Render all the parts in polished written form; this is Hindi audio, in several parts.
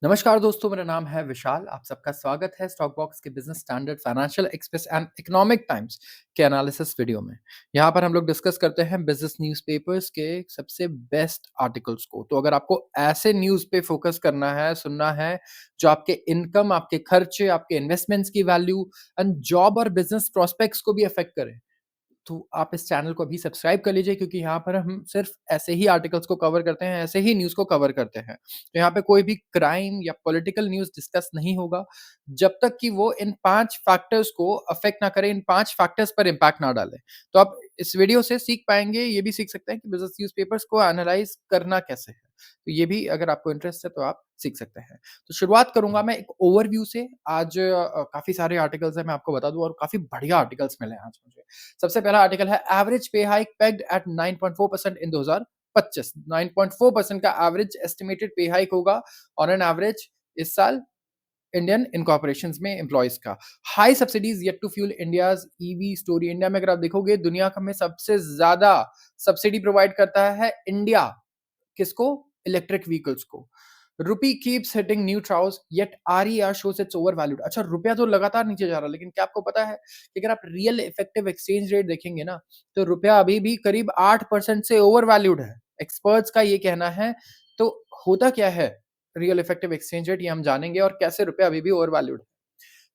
नमस्कार दोस्तों, मेरा नाम है विशाल। आप सबका स्वागत है स्टॉक बॉक्स के business standard, financial express and economic times के एनालिसिस वीडियो में। यहाँ पर हम लोग डिस्कस करते हैं बिज़नेस न्यूज़पेपर्स के सबसे बेस्ट आर्टिकल्स को। तो अगर आपको ऐसे न्यूज़ पे फ़ोकस करना है, सुनना है, जो आपके इनकम, आपके खर्चे, आपके इन्वेस्टमेंट्स की वैल्यू एंड जॉब और बिज़नेस प्रॉस्पेक्ट्स को भी अफ़ेक्ट करें, तो आप इस चैनल को अभी सब्सक्राइब कर लीजिए, क्योंकि यहाँ पर हम सिर्फ ऐसे ही आर्टिकल्स को कवर करते हैं, ऐसे ही न्यूज़ को कवर करते हैं। तो यहाँ पे कोई भी क्राइम या पॉलिटिकल न्यूज़ डिस्कस नहीं होगा, जब तक कि वो इन 5 फैक्टर्स को अफ़ेक्ट ना करे, इन 5 फैक्टर्स पर इम्पैक्ट ना डाले। तो आप इस वीडियो से सीख पाएँगे, ये भी सीख सकते हैं कि बिज़नेस न्यूज़पेपर्स को एनालाइज़ करना कैसे है। तो ये भी अगर आपको इंटरेस्ट है तो आप सीख सकते हैं। तो शुरुआत करूँगा मैं एक ओवरव्यू से। आज काफ़ी सारे आर्टिकल्स हैं, मैं आपको बता दूँ, और काफ़ी बढ़िया आर्टिकल्स मिले हैं आज मुझे। सबसे पहला आर्टिकल है एवरेज पे हाइक पेग्ड एट 9.4% इन 2025। 9.4% का एवरेज एस्टिमेटेड पे हाइक होगा ऑन एन एवरेज इस साल इंडियन इनकॉर्पोरेशंस में एम्प्लॉइज का। High subsidies yet to fuel India's EV story. India में अगर आप देखोगे, दुनिया में सबसे ज्यादा सब्सिडी प्रोवाइड करता है इंडिया। किसको? इलेक्ट्रिक व्हीकल्स को। Rupee keeps hitting new troughs yet REER shows it's overvalued. अच्छा, रुपया तो लगातार नीचे जा रहा है, लेकिन क्या आपको पता है कि अगर आप रियल इफेक्टिव एक्सचेंज रेट देखेंगे ना, तो रुपया अभी भी करीब 8% से ओवर वैल्यूड है। एक्सपर्ट्स का ये कहना है। तो होता क्या है रियल इफेक्टिव एक्सचेंज रेट, ये हम जानेंगे, और कैसे रुपया अभी भी ओवर वैल्यूड है।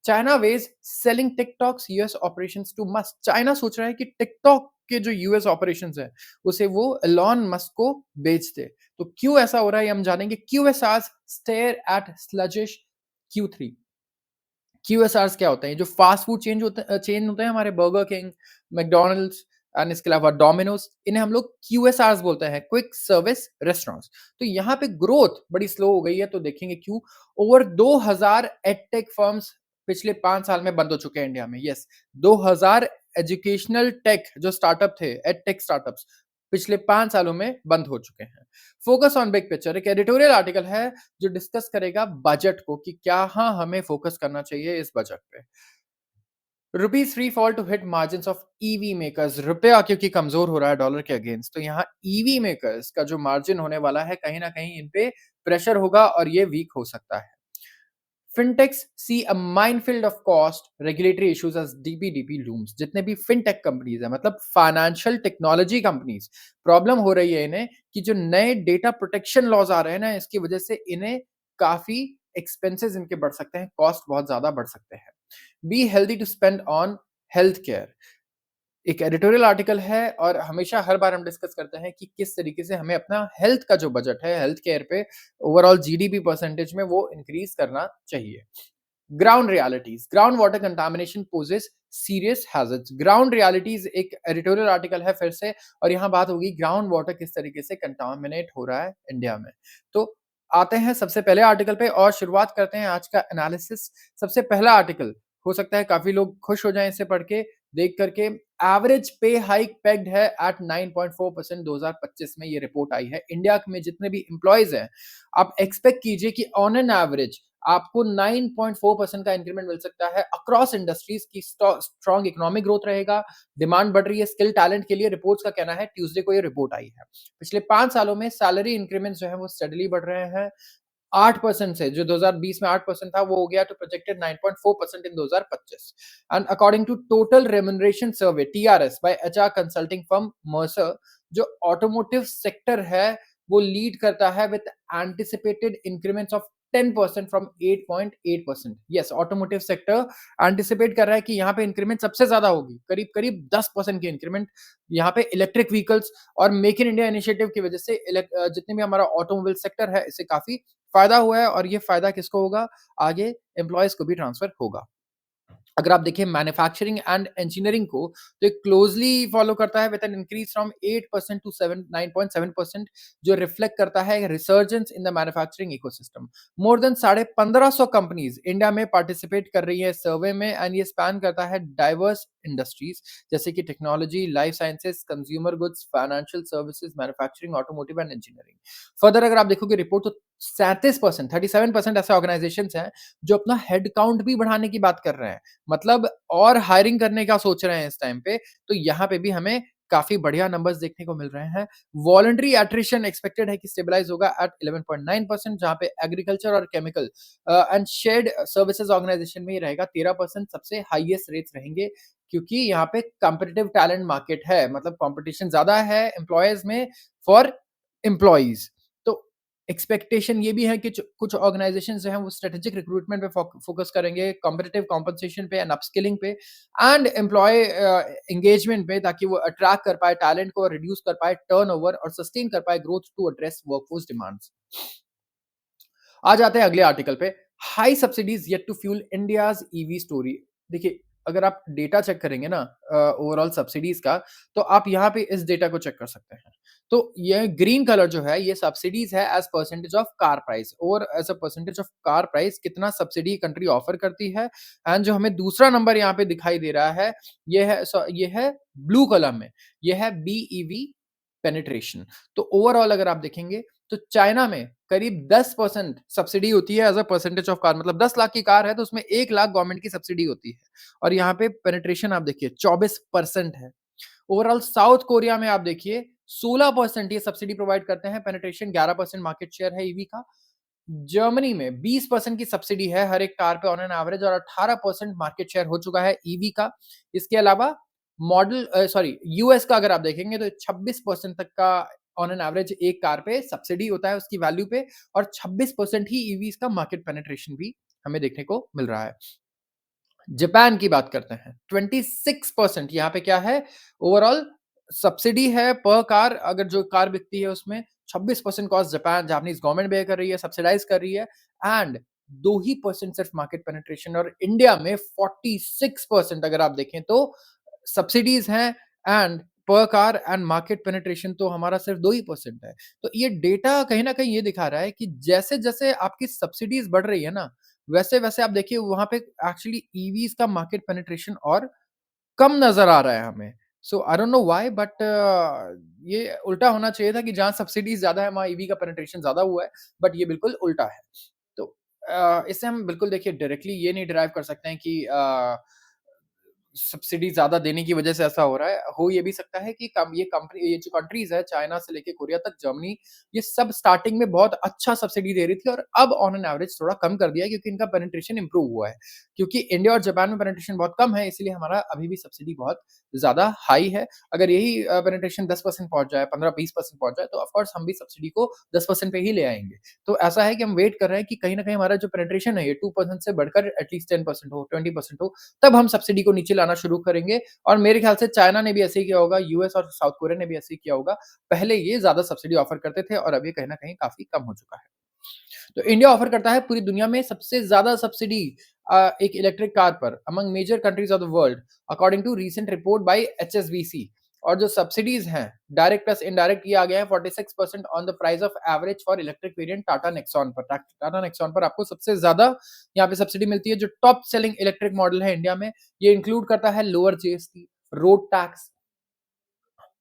China weighs selling TikTok's US operations to Musk. China सोच रहा है कि टिकटॉक के जो यूएस ऑपरेशंस है, उसे वो एलॉन मस्क को बेच दे। तो क्यों ऐसा हो रहा है, ये हम जानेंगे। क्यूएसआर्स स्टेयर एट स्लजिश Q3। क्यूएसआर्स क्या होते हैं? जो फास्ट फूड चेन होते हैं हमारे, बर्गर किंग, मैकडॉनल्ड्स एंड इसके अलावा डोमिनोज, इन्हें हम लोग क्यूएसआर्स बोलते हैं, क्विक सर्विस रेस्टोरेंट्स। तो यहाँ पे ग्रोथ बड़ी स्लो हो गई है, तो देखेंगे क्यों। ओवर 2000 एडटेक फर्म्स पिछले 5 साल में बंद हो चुके हैं इंडिया में। यस, 2000 एजुकेशनल टेक जो स्टार्टअप थे, एडटेक स्टार्टअप्स, पिछले 5 सालों में बंद हो चुके हैं। फोकस ऑन बिग पिक्चर एक एडिटोरियल आर्टिकल है जो डिस्कस करेगा बजट को, कि क्या हाँ हमें फोकस करना चाहिए इस बजट पे। Rupee's free fall to hit margin of EV makers. रुपया क्योंकि कमजोर हो रहा है डॉलर के अगेंस्ट, तो यहाँ ईवी मेकर्स का जो मार्जिन होने वाला है, कहीं ना कहीं इन पे प्रेशर होगा और ये वीक हो सकता है। Fintechs see a minefield of cost, regulatory issues as DPDP looms। जितने भी फिनटेक कंपनीज है, मतलब फाइनेंशियल टेक्नोलॉजी कंपनीज, प्रॉब्लम हो रही है इन्हें कि जो नए डेटा प्रोटेक्शन लॉज आ रहे हैं ना, इसकी वजह से इन्हें काफी एक्सपेंसेस इनके बढ़ सकते हैं, कॉस्ट बहुत ज्यादा बढ़ सकते हैं। Be healthy to spend on health care एक एडिटोरियल आर्टिकल है, और हमेशा हर बार हम डिस्कस करते हैं कि किस तरीके से हमें अपना हेल्थ का जो बजट है, हेल्थ केयर पे ओवरऑल जीडीपी परसेंटेज में वो इंक्रीज करना चाहिए। Ground realities, ground water contamination poses serious hazards. Ground realities एक एडिटोरियल आर्टिकल है फिर से, और यहाँ बात होगी ग्राउंड वाटर किस तरीके से कंटामिनेट हो रहा है इंडिया में। तो आते हैं सबसे पहले आर्टिकल पे और शुरुआत करते हैं आज का एनालिसिस। सबसे पहला आर्टिकल, हो सकता है काफी लोग खुश हो जाएं इसे पढ़ के, देख करके। एवरेज पे हाइक पेग्ड है एट 9.4% 2025 में, ये रिपोर्ट आई है। इंडिया में जितने भी एम्प्लॉयज हैं, आप एक्सपेक्ट कीजिए कि ऑन एन एवरेज आपको 9.4% का इंक्रीमेंट मिल सकता है अक्रॉस इंडस्ट्रीज की। स्ट्रॉन्ग इकोनॉमिक ग्रोथ रहेगा, डिमांड बढ़ रही है स्किल टैलेंट के लिए, रिपोर्ट्स का कहना है। ट्यूसडे को ये रिपोर्ट आई है। पिछले 5 सालों में सैलरी इंक्रीमेंट जो है वो स्टेडली बढ़ रहे हैं। 8% से, जो 2020 में 8% था, वो हो गया तो projected 9.4% in 2025। And according to total remuneration survey TRS by HR consulting firm Mercer, जो ऑटोमोटिव सेक्टर है वो लीड करता है with anticipated increments of 10% from 8.8%। Yes, automotive sector anticipate कर रहा है कि यहाँ पे इंक्रीमेंट सबसे ज्यादा होगी, करीब करीब 10% की इंक्रीमेंट यहाँ पे इलेक्ट्रिक व्हीकल्स और मेक इन इंडिया इनिशिएटिव की वजह से। जितने भी हमारा ऑटोमोबाइल सेक्टर है, इससे काफी फायदा हुआ है, और ये फायदा किसको होगा? आगे एम्प्लॉयज को भी ट्रांसफर होगा। अगर आप देखिए मैन्युफैक्चरिंग एंड इंजीनियरिंग को, तो एक क्लोजली फॉलो करता है with an increase from 8% to 9.7%, जो रिफ्लेक्ट करता है resurgence in the manufacturing ecosystem. More than 1550 companies India में पार्टिसिपेट कर रही है सर्वे में, एंड ये स्पैन करता है डाइवर्स इंडस्ट्रीज जैसे कि technology, life sciences, consumer goods, financial services, manufacturing, automotive and engineering. Further अगर आप देखोगे रिपोर्ट, तो 37%, 37% ऐसे ऑर्गेनाइजेशन हैं जो अपना हेड काउंट भी बढ़ाने की बात कर रहे हैं, मतलब और हायरिंग करने का सोच रहे हैं इस टाइम पे। तो यहाँ पे भी हमें काफ़ी बढ़िया नंबर्स देखने को मिल रहे हैं। वॉलंटरी अट्रिशन एक्सपेक्टेड है कि स्टेबलाइज़ होगा एट 11.9%, जहाँ पे एग्रीकल्चर और chemical and shared services organisation में ही रहेगा 13%, सबसे हाईएस्ट रेट्स रहेंगे, क्योंकि यहाँ पे कॉम्पिटिटिव टैलेंट मार्केट है, मतलब कॉम्पिटिशन ज़्यादा है एम्प्लॉयर्स में फॉर एम्प्लॉइज़। तो एक्सपेक्टेशन ये भी है कि कुछ ऑर्गेनाइजेशन जो हैं वो स्ट्रेटेजिक रिक्रूटमेंट पे फोकस करेंगे, कॉम्पिटिटिव कॉम्पेंसेशन पे एंड अपस्किलिंग पे एंड एम्प्लॉय एंगेजमेंट पे, ताकि वो अट्रैक्ट कर पाए टैलेंट को, रिड्यूस कर पाए टर्नओवर और सस्टेन कर पाए growth to address workforce demands. आ जाते हैं अगले आर्टिकल पे। High subsidies yet to fuel India's EV story. देखिए, अगर आप डेटा चेक करेंगे ना ओवरऑल सब्सिडीज का, तो आप यहाँ पे इस डेटा को चेक कर सकते हैं। तो ये ग्रीन कलर जो है ये सब्सिडीज है as percentage of car price, और as a percentage of car price कितना सब्सिडी कंट्री ऑफर करती है। एंड जो हमें दूसरा नंबर यहाँ पे दिखाई दे रहा है, ये है ब्लू कलर में, ये है बीईवी पेनिट्रेशन। तो ओवरऑल अगर आप देखेंगे तो चाइना में करीब 10% सब्सिडी होती है as a percentage of car, मतलब 10 लाख की कार है तो उसमें 1 लाख गवर्नमेंट की सब्सिडी होती है, और यहाँ पे पेनिट्रेशन आप देखिए 24% है। ओवरऑल साउथ कोरिया में आप देखिए 16% ये सब्सिडी प्रोवाइड करते हैं, पेनिट्रेशन 11% मार्केट शेयर है ईवी का। जर्मनी में 20% की सब्सिडी है हर एक कार पे ऑन एन एवरेज, और 18% मार्केट शेयर हो चुका है ईवी का। इसके अलावा सॉरी, यूएस का अगर आप देखेंगे तो 26% तक का ऑन एन एवरेज एक कार पे सब्सिडी होता है उसकी वैल्यू पे, और 26% ही ईवीज का मार्केट पेनिट्रेशन भी हमें देखने को मिल रहा है। जापान की बात करते हैं, 26% यहाँ पे क्या है, ओवरऑल सब्सिडी है पर कार, अगर जो कार बिकती है उसमें 26% कॉस्ट जापानीज गवर्नमेंट बेयर कर रही है, सब्सिडाइज कर रही है, एंड 2% सिर्फ मार्केट पेनिट्रेशन। और इंडिया में 46% अगर आप देखें तो सब्सिडीज हैं, एंड पर कार एंड मार्केट पेनिट्रेशन तो हमारा सिर्फ 2% है। तो ये डेटा कहीं ना कहीं ये दिखा रहा है कि जैसे जैसे आपकी सब्सिडीज बढ़ रही है ना, वैसे-वैसे आप देखिए वहाँ पे एक्चुअली ईवीज़ का मार्केट पेनिट्रेशन और कम नज़र आ रहा है हमें। So I don't know why, but ये उल्टा होना चाहिए था कि जहाँ सब्सिडीज़ ज़्यादा है वहाँ ईवी का पेनिट्रेशन ज़्यादा हुआ है, बट ये बिल्कुल उल्टा है। तो इससे हम बिल्कुल देखिए डायरेक्टली ये नहीं डिराइव कर सकते हैं कि सब्सिडी ज़्यादा देने की वजह से ऐसा हो रहा है। हो ये भी सकता है कि ये जो कंट्रीज़ है चाइना से लेके कोरिया तक, जर्मनी, ये सब स्टार्टिंग में बहुत अच्छा सब्सिडी दे रही थी और अब ऑन एन एवरेज थोड़ा कम कर दिया है, क्योंकि इनका पेनिट्रेशन इम्प्रूव हुआ है। क्योंकि इंडिया और जापान में पेनिट्रेशन बहुत कम है, इसलिए हमारा अभी भी सब्सिडी बहुत ज़्यादा हाई है। अगर यही पेनिट्रेशन 10% पहुँच जाए, 15-20% पहुँच जाए, तो ऑफ कोर्स हम भी सब्सिडी को 10% पे ही ले आएँगे। तो ऐसा है कि हम वेट कर रहे हैं कि कहीं न कहीं हमारा जो पेनिट्रेशन है ये 2% से बढ़कर एटलीस्ट 10% हो, 20% हो, तब हम सब्सिडी को नीचे लाना शुरू करेंगे। और मेरे ख्याल से चाइना ने भी ऐसे ही किया होगा, यूएस और साउथ कोरिया ने भी ऐसे ही किया होगा। पहले ये ज़्यादा सब्सिडी ऑफर करते थे और अब ये कहीं न कहीं काफ़ी कम हो चुका है। तो इंडिया ऑफर करता है पूरी दुनिया में सबसे ज़्यादा सब्सिडी एक इलेक्ट्रिक कार पर among major countries of the world, according to recent report by HSBC. और जो सब्सिडीज़ हैं, डायरेक्ट प्लस इनडायरेक्ट, ये आ गया है 46% on the price of average for electric variant Tata Nexon पर। टाटा नेक्सॉन पर आपको सबसे ज़्यादा यहाँ पे सब्सिडी मिलती है। जो टॉप सेलिंग इलेक्ट्रिक मॉडल है इंडिया में, ये इंक्लूड करता है lower GST, road tax,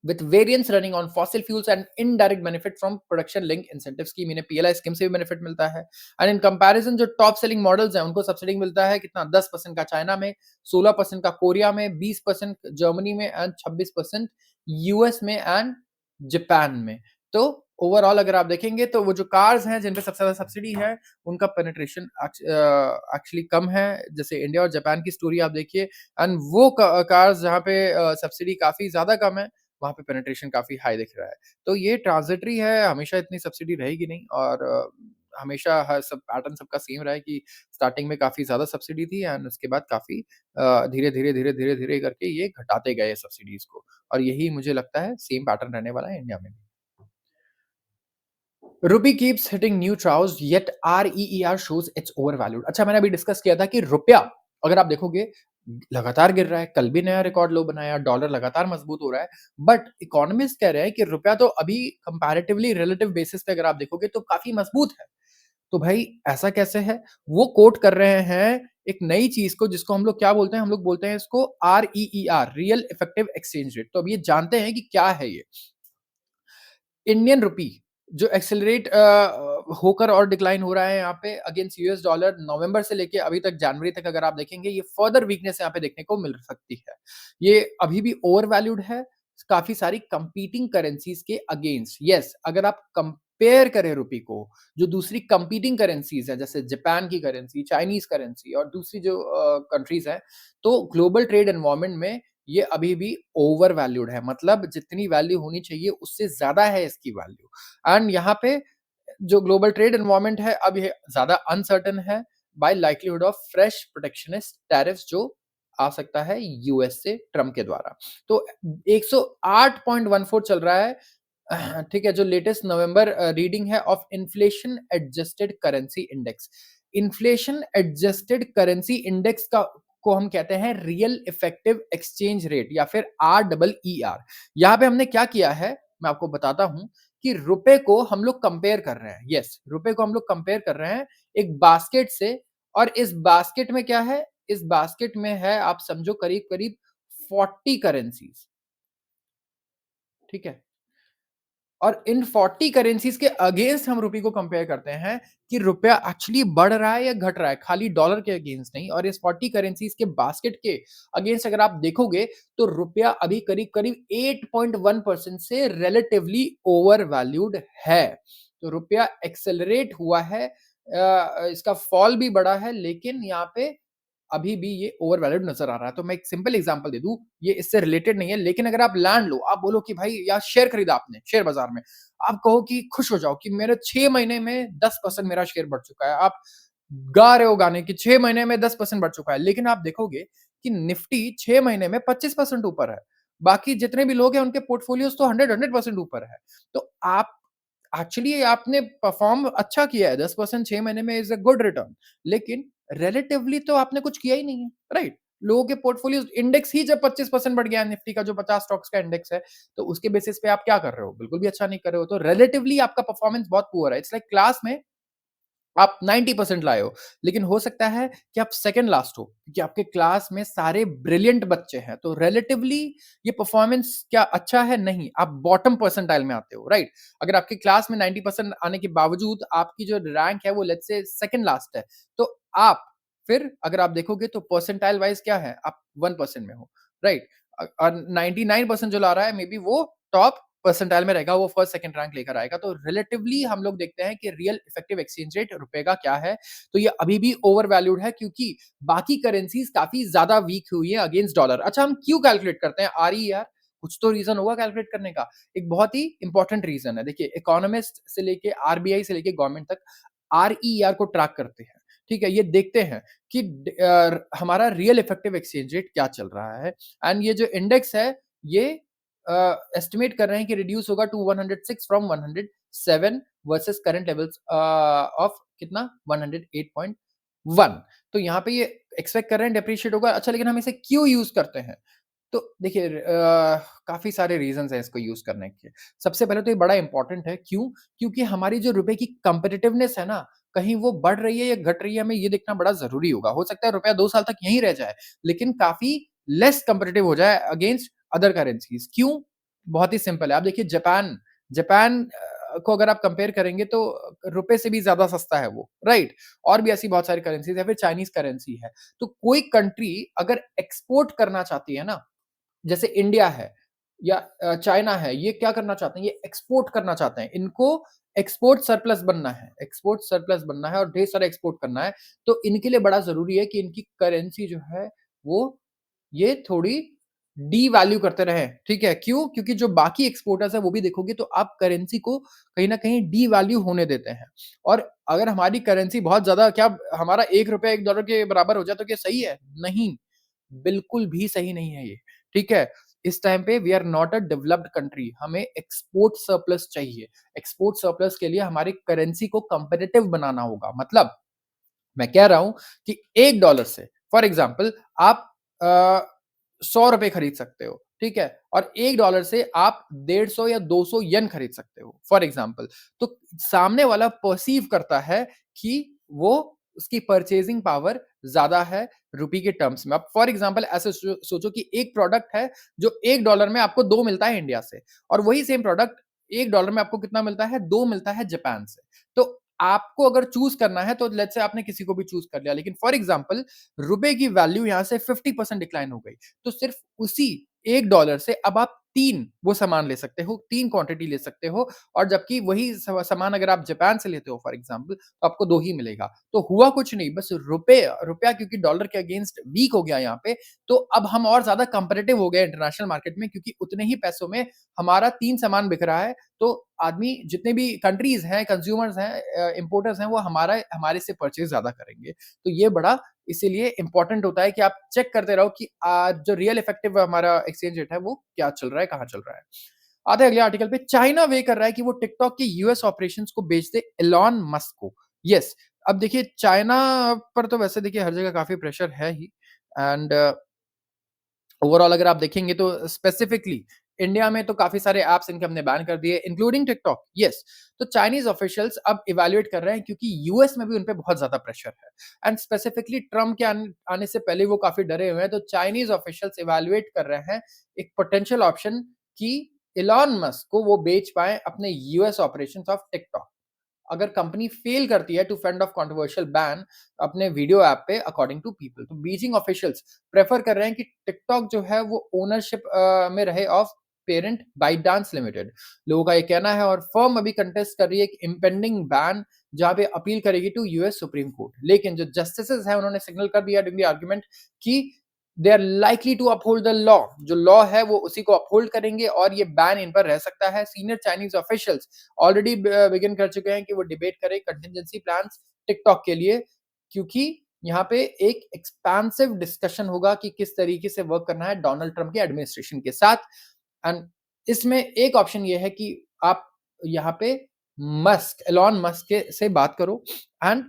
with variants running on fossil fuels and indirect benefit from production link incentive scheme, इन्हें पीएलआई स्कीम से भी बेनिफिट मिलता है। एंड इन कंपैरिजन जो टॉप सेलिंग मॉडल्स हैं उनको सब्सिडी मिलता है कितना, 10% का चाइना में, 16% का कोरिया में, 20% जर्मनी में एंड 26% यूएस में एंड जापान में। तो ओवरऑल अगर आप देखेंगे तो वो जो कार्स हैं जिन पे सबसे ज्यादा सब्सिडी है, उनका पेनिट्रेशन एक्चुअली कम है। जैसे इंडिया और जापान की स्टोरी आप देखिए, एंड वो कार्स जहाँ पे सब्सिडी काफी ज्यादा कम है, वहाँ पे पेनिट्रेशन काफ़ी हाई दिख रहा है। तो ये ट्रांज़िटरी है, हमेशा इतनी सब्सिडी रहेगी नहीं, और हमेशा हर सब पैटर्न सबका सेम रहा है कि स्टार्टिंग में काफ़ी ज़्यादा सब्सिडी थी एंड उसके बाद काफ़ी धीरे-धीरे, धीरे-धीरे, धीरे करके ये घटाते गए सब्सिडीज़ को, और यही मुझे लगता है सेम पैटर्न रहने वाला है इंडिया में भी। Rupee keeps hitting new troughs yet REER shows it's overvalued. अच्छा, मैंने अभी डिस्कस किया था कि रुपया अगर आप देखोगे लगातार गिर रहा है, कल भी नया रिकॉर्ड लो बनाया, डॉलर लगातार मजबूत हो रहा है, बट इकोनॉमिस्ट कह रहे हैं कि रुपया तो अभी कंपैरेटिवली रिलेटिव बेसिस पे अगर आप देखोगे तो काफी मजबूत है। तो भाई ऐसा कैसे है? वो कोट कर रहे हैं एक नई चीज को, जिसको हम लोग क्या बोलते हैं, हम लोग बोलते हैं इसको आरईईआर, रियल इफेक्टिव एक्सचेंज रेट। तो अब ये जानते हैं कि क्या है ये। इंडियन रुपी जो एक्सेलरेट होकर और डिक्लाइन हो रहा है यहाँ पे अगेंस्ट यूएस डॉलर, नवंबर से लेके अभी तक जनवरी तक अगर आप देखेंगे, ये फर्दर वीकनेस यहाँ पे देखने को मिल सकती है। ये अभी भी ओवर वैल्यूड है, काफ़ी सारी कंपीटिंग करेंसीज़ के अगेंस्ट। येस, अगर आप कंपेयर करें रुपए को, जो दूसरी कंपीटिंग करेंसीज़ हैं, जैसे जापान की करेंसी, चाइनीज़ करेंसी और दूसरी जो कंट्रीज़ हैं, तो ग्लोबल ट्रेड एनवायरनमेंट में ये अभी भी ओवर वैल्यूड है। मतलब जितनी वैल्यू होनी चाहिए, उससे ज़्यादा है इसकी वैल्यू। एंड यहाँ पे जो ग्लोबल ट्रेड एनवायरनमेंट है, अब ये ज़्यादा अनसर्टेन है by likelihood of fresh protectionist tariffs जो आ सकता है यूएस से ट्रम्प के द्वारा। तो 108.14 चल रहा है। ठीक है, जो लेटेस्ट नवंबर रीडिंग है of inflation adjusted currency index. Inflation adjusted currency index का को हम कहते हैं रियल इफेक्टिव एक्सचेंज रेट या फिर REER। यहाँ पे हमने क्या किया है, मैं आपको बताता हूँ कि रुपए को हम लोग कंपेयर कर रहे हैं। यस, रुपए को हम लोग कंपेयर कर रहे हैं एक बास्केट से और इस बास्केट में क्या है? इस बास्केट में है आप समझो करीब-करीब 40 करेंसीज़, ठीक है? और इन 40 करेंसीज़ के अगेंस्ट हम रुपए को कंपेयर करते हैं कि रुपया एक्चुअली बढ़ रहा है या घट रहा है, खाली डॉलर के अगेंस्ट नहीं। और इस 40 करेंसीज़ के बास्केट के अगेंस्ट अगर आप देखोगे तो रुपया अभी करीब-करीब 8.1% से रिलेटिवली ओवर वैल्यूड है। तो रुपया एक्सेलरेट हुआ है, इसका फॉल भी बढ़ा है, लेकिन यहाँ पे अभी भी ये ओवर वैल्यूड नज़र आ रहा है। तो मैं एक सिंपल एग्ज़ाम्पल दे दूँ, ये इससे रिलेटेड नहीं है, लेकिन अगर आप लैंड लो, आप बोलो कि भाई यार शेयर खरीदा आपने, शेयर बाज़ार में, आप कहो कि खुश हो जाओ कि मेरे 6 महीने में 10% मेरा शेयर बढ़ चुका है। आप गा रहे हो गाने कि 6 महीने में 10% बढ़ चुका है, लेकिन आप देखोगे कि निफ्टी 6 महीने में 25% ऊपर है। बाकी जितने भी लोग हैं उनके पोर्टफोलियोज़ तो 100% ऊपर है। तो आप एक्चुअली आपने परफ़ॉर्म अच्छा किया है, 10% 6 महीने में इज़ अ गुड रिटर्न, लेकिन रिलेटिवली तो आपने कुछ किया ही नहीं है, राइट? लोगों के पोर्टफोलियोज़ इंडेक्स ही जब 25% बढ़ गया है निफ्टी का जो 50 स्टॉक्स का इंडेक्स है, तो उसके बेसिस पे आप क्या कर रहे हो? बिल्कुल भी अच्छा नहीं कर रहे हो, तो रिलेटिवली आपका परफ़ॉर्मेंस बहुत पुअर है। इट्स लाइक क्लास में आप 90% लाए हो, लेकिन हो सकता है कि आप सेकंड लास्ट हो, क्योंकि आपके क्लास में सारे ब्रिलियंट बच्चे हैं, तो रिलेटिवली ये परफॉर्मेंस क्या अच्छा है? नहीं, आप बॉटम परसेंटाइल में आते हो, राइट? अगर आपकी क्लास में 90% आने के बावजूद आपकी जो रैंक है वो लेट्स से सेकंड लास्ट है, तो आप फिर अगर आप देखोगे तो परसेंटाइल वाइज़ क्या है? आप 1% में हो, राइट? और 99% जो ला रहा है मे बी वो टॉप परसेंटाइल में रहेगा, वो फर्स्ट सेकंड रैंक लेकर आएगा। तो रिलेटिवली हम लोग देखते हैं कि रियल इफेक्टिव एक्सचेंज रेट रुपए का क्या है, तो ये अभी भी ओवर वैल्यूड है क्योंकि बाकी करेंसीज काफ़ी ज़्यादा वीक हुई है अगेंस्ट डॉलर। अच्छा, हम क्यों कैलकुलेट करते हैं आरईआर? कुछ तो रीज़न होगा कैलकुलेट करने का। एक बहुत ही इंपॉर्टेंट रीज़न है। देखिए, इकोनॉमिस्ट से लेके आरबीआई से लेके गवर्नमेंट तक आरईआर को ट्रैक करते हैं। ठीक है? ये देखते हैं कि हमारा रियल इफेक्टिव एक्सचेंज रेट क्या चल रहा है एंड ये जो इंडेक्स है, ये एस्टिमेट कर रहे हैं कि रिड्यूस होगा to 106 from 107 versus current levels of कितना 108.1। तो यहाँ पे ये एक्सपेक्ट कर रहे हैं डेप्रिशिएट होगा। अच्छा, लेकिन हम इसे क्यों यूज करते हैं? तो देखिए, काफ़ी सारे रीज़न्स हैं इसको यूज़ करने के। सबसे पहले तो ये बड़ा इम्पोर्टेंट है, क्यों? क्योंकि हमारी जो रुपए की कॉम्पिटिटिवनेस है ना, कहीं वो बढ़ रही है या घट रही है, हमें ये देखना बड़ा ज़रूरी होगा। हो सकता है रुपया 2 साल तक यहीं रह जाए, लेकिन काफ़ी लेस कॉम्पिटिटिव हो जाए अगेंस्ट अदर करेंसीज़। क्यों? बहुत ही सिंपल है। आप देखिए जापान जापान को अगर आप कंपेयर करेंगे तो रुपए से भी ज़्यादा सस्ता है वो, राइट? और भी ऐसी बहुत सारी करेंसीज़ है, फिर चाइनीज़ करेंसी है। तो कोई कंट्री अगर एक्सपोर्ट करना चाहती है ना, जैसे इंडिया है या चाइना है, ये क्या करना चाहते हैं? ये एक्सपोर्ट करना चाहते हैं। इनको एक्सपोर्ट सरप्लस बनना है और ढेर सारा एक्सपोर्ट करना है। तो इनके लिए बड़ा ज़रूरी है कि इनकी करेंसी जो है, वो ये थोड़ी डीवैल्यू करते रहें, ठीक है? क्यों? क्योंकि जो बाकी एक्सपोर्टर्स हैं, वो भी देखोगे तो आप करेंसी को कहीं न कहीं डीवैल्यू होने देते हैं। और अगर हमारी करेंसी बहुत ज़्यादा क्या हमारा ₹1 $1 के बराबर हो जाए तो क्या सही है? नहीं, बिल्कुल भी सही नहीं है ये, ठीक है? इस टाइम पे we are not a developed country, हमें एक्सपोर्ट सरप्लस चाहिए। एक्सपोर्ट सरप्लस के लिए हमारी करेंसी को कॉम्पिटिटिव बनाना होगा। मतलब मैं कह रहा हूँ कि $1 से फॉर एग्ज़ाम्पल आप ₹100 खरीद सकते हो, ठीक है? और $1 से आप 150 या 200 येन खरीद सकते हो, फॉर एग्ज़ाम्पल। तो सामने वाला पर्सीव करता है कि वो उसकी परचेज़िंग पावर ज़्यादा है रुपए के टर्म्स में। अब फॉर एग्ज़ाम्पल ऐसे सोचो कि एक प्रोडक्ट है जो $1 में आपको 2 मिलता है इंडिया से और वही सेम प्रोडक्ट $1 में आपको कितना मिलता है? 2 मिलता है जापान से। तो आपको अगर चूज़ करना है तो लेट्स से आपने किसी को भी चूज़ कर लिया, लेकिन फॉर एग्ज़ाम्पल रुपए की वैल्यू यहाँ से 50% डिक्लाइन हो गई। तो सिर्फ़ उसी $1 से अब आप 3 वो सामान ले सकते हो, 3 क्वांटिटी ले सकते हो और जबकि वही सामान अगर आप जापान से लेते हो फॉर एग्ज़ाम्पल तो आपको 2 ही मिलेगा। तो हुआ कुछ नहीं, बस रुपया क्योंकि डॉलर के अगेंस्ट वीक हो गया यहाँ पे, तो अब हम और ज़्यादा कॉम्पिटिटिव हो गए इंटरनेशनल मार्केट में क्योंकि उतने ही पैसों में हमारा 3 सामान बिक रहा है, तो आदमी जितने भी कंट्रीज़ हैं, कंज्यूमर्स हैं इम्पोर्टर्स हैं, वो हमारे से परचेज़ ज़्यादा करेंगे। तो ये बड़ा इसीलिए इम्पोर्टेंट होता है कि आप चेक करते रहो कि जो रियल इफेक्टिव हमारा एक्सचेंज रेट है, वो क्या चल रहा है, कहाँ चल रहा है। आते हैं अगले आर्टिकल पे, चाइना वे कर रहा है कि वो टिकटॉक के यूएस ऑपरेशंस को बेच दे एलन मस्क को। यस, अब देखिए चाइना पर तो वैसे देखिए हर जगह काफ़ी प्रेशर है ही एंड ओवरऑल अगर आप देखेंगे तो स्पेसिफिकली इंडिया में तो काफ़ी सारे ऐप्स इनके हमने बैन कर दिए इंक्लूडिंग टिकटॉक। यस, तो चाइनीज़ ऑफिशियल्स अब इवैल्यूएट कर रहे हैं क्योंकि यूएस में भी उन पे बहुत ज़्यादा प्रेशर है एंड स्पेसिफिकली ट्रम्प के आने से पहले वो काफ़ी डरे हुए हैं, तो चाइनीज़ ऑफिशियल्स इवैल्यूएट कर रहे हैं एक पोटेंशियल ऑप्शन कि इलॉन मस्क को वो बेच पाएँ अपने यूएस ऑपरेशंस ऑफ टिकटॉक। अगर कंपनी फेल करती है to fend off controversial ban अपने वीडियो ऐप पे अकॉर्डिंग टू पीपल, तो बीजिंग ऑफिशियल्स प्रेफर कर रहे हैं कि टिकटॉक जो है वो ओनरशिप में रहे ऑफ पेरेंट बाइटडांस लिमिटेड। लोगों का ये कहना है और फर्म अभी कंटेस्ट कर रही है एक इम्पेंडिंग बैन जहां पे अपील करेगी टू यूएस सुप्रीम कोर्ट, लेकिन जो जस्टिसेस हैं उन्होंने सिग्नल कर दिया ड्यूरिंग द आर्गुमेंट कि they are likely to uphold the law, जो लॉ है वो उसी को अपहोल्ड करेंगे और ये बैन इन पर रह सकता है। Senior Chinese officials already begin कर चुके हैं कि वो डिबेट करें कंटिजेंसी प्लान्स टिकटॉक के लिए, क्योंकि यहाँ पे एक एक्सपेंसिव डिस्कशन होगा कि किस तरीके से वर्क करना है डोनाल्ड ट्रंप के एडमिनिस्ट्रेशन के साथ एंड इसमें एक ऑप्शन ये है कि आप यहाँ पे मस्क एलॉन मस्क के से बात करो एंड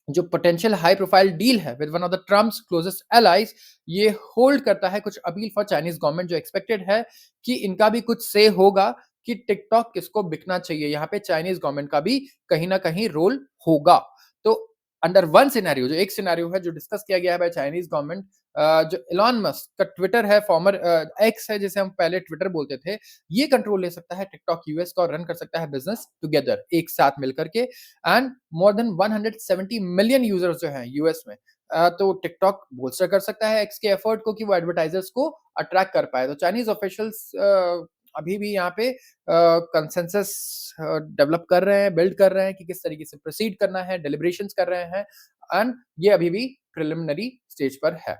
जो पोटेंशियल हाई प्रोफाइल डील है with one of the Trump's closest allies, ये होल्ड करता है कुछ अपील फॉर चाइनीज गवर्नमेंट, जो एक्सपेक्टेड है कि इनका भी कुछ से होगा कि टिकटॉक किसको बिकना चाहिए। यहाँ पे चाइनीज गवर्नमेंट का भी कहीं ना कहीं रोल होगा। तो अंडर वन सिनेरियो, जो एक सिनेरियो है जो डिस्कस किया गया है बाय चाइनीज गवर्नमेंट, जो एलॉन मस्क का ट्विटर है, फॉर्मर एक्स है जिसे हम पहले ट्विटर बोलते थे, ये कंट्रोल ले सकता है टिकटॉक यूएस का और रन कर सकता है बिजनेस टुगेदर एक साथ मिलकर के and more than 170 million users जो हैं यूएस में, तो टिकटॉक बोल्स्टर कर सकता है एक्स के एफर्ट को कि वो एडवर्टाइजर्स को अट्रैक्ट कर पाए। तो चाइनीज ऑफिशियल्स अभी भी यहाँ पे कंसेंसस डेवलप कर रहे हैं, बिल्ड कर रहे हैं कि किस तरीके से प्रोसीड करना है, डिलिब्रेशंस कर रहे हैं एंड ये अभी भी प्रिलिमिनरी स्टेज पर है।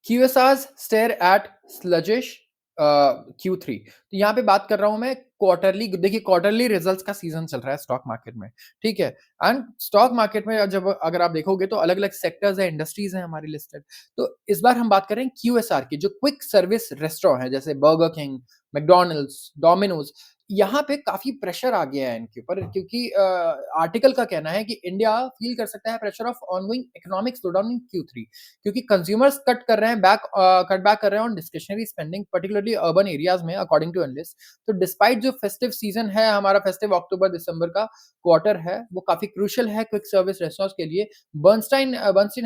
QSRs stare at sluggish Q3। तो यहाँ पे बात कर रहा हूँ मैं क्वार्टरली, देखिए क्वार्टरली रिजल्ट्स का सीजन चल रहा है स्टॉक मार्केट में, ठीक है? एंड स्टॉक मार्केट में जब अगर आप देखोगे तो अलग-अलग सेक्टर्स हैं, इंडस्ट्रीज हैं हमारी लिस्टेड। तो इस बार हम बात कर रहे हैं QSR की, जो क्विक सर्विस रेस्टोरेंट है जैसे बर्गर किंग, मैकडॉनल्ड्स, डोमिनोज, यहाँ पे काफ़ी प्रेशर आ गया है इनके ऊपर क्योंकि आर्टिकल का कहना है कि इंडिया फील कर सकता है pressure of ongoing economic slowdown in Q3, क्योंकि कंज्यूमर्स कट बैक कर रहे हैं on discretionary spending particularly urban areas में अकॉर्डिंग टू एनालिस्ट। तो डिस्पाइट जो फेस्टिव सीजन है हमारा, फेस्टिव अक्टूबर दिसंबर का क्वार्टर है, वो काफी क्रूशियल है क्विक सर्विस रेस्टोरेंट्स के लिए। बर्नस्टाइन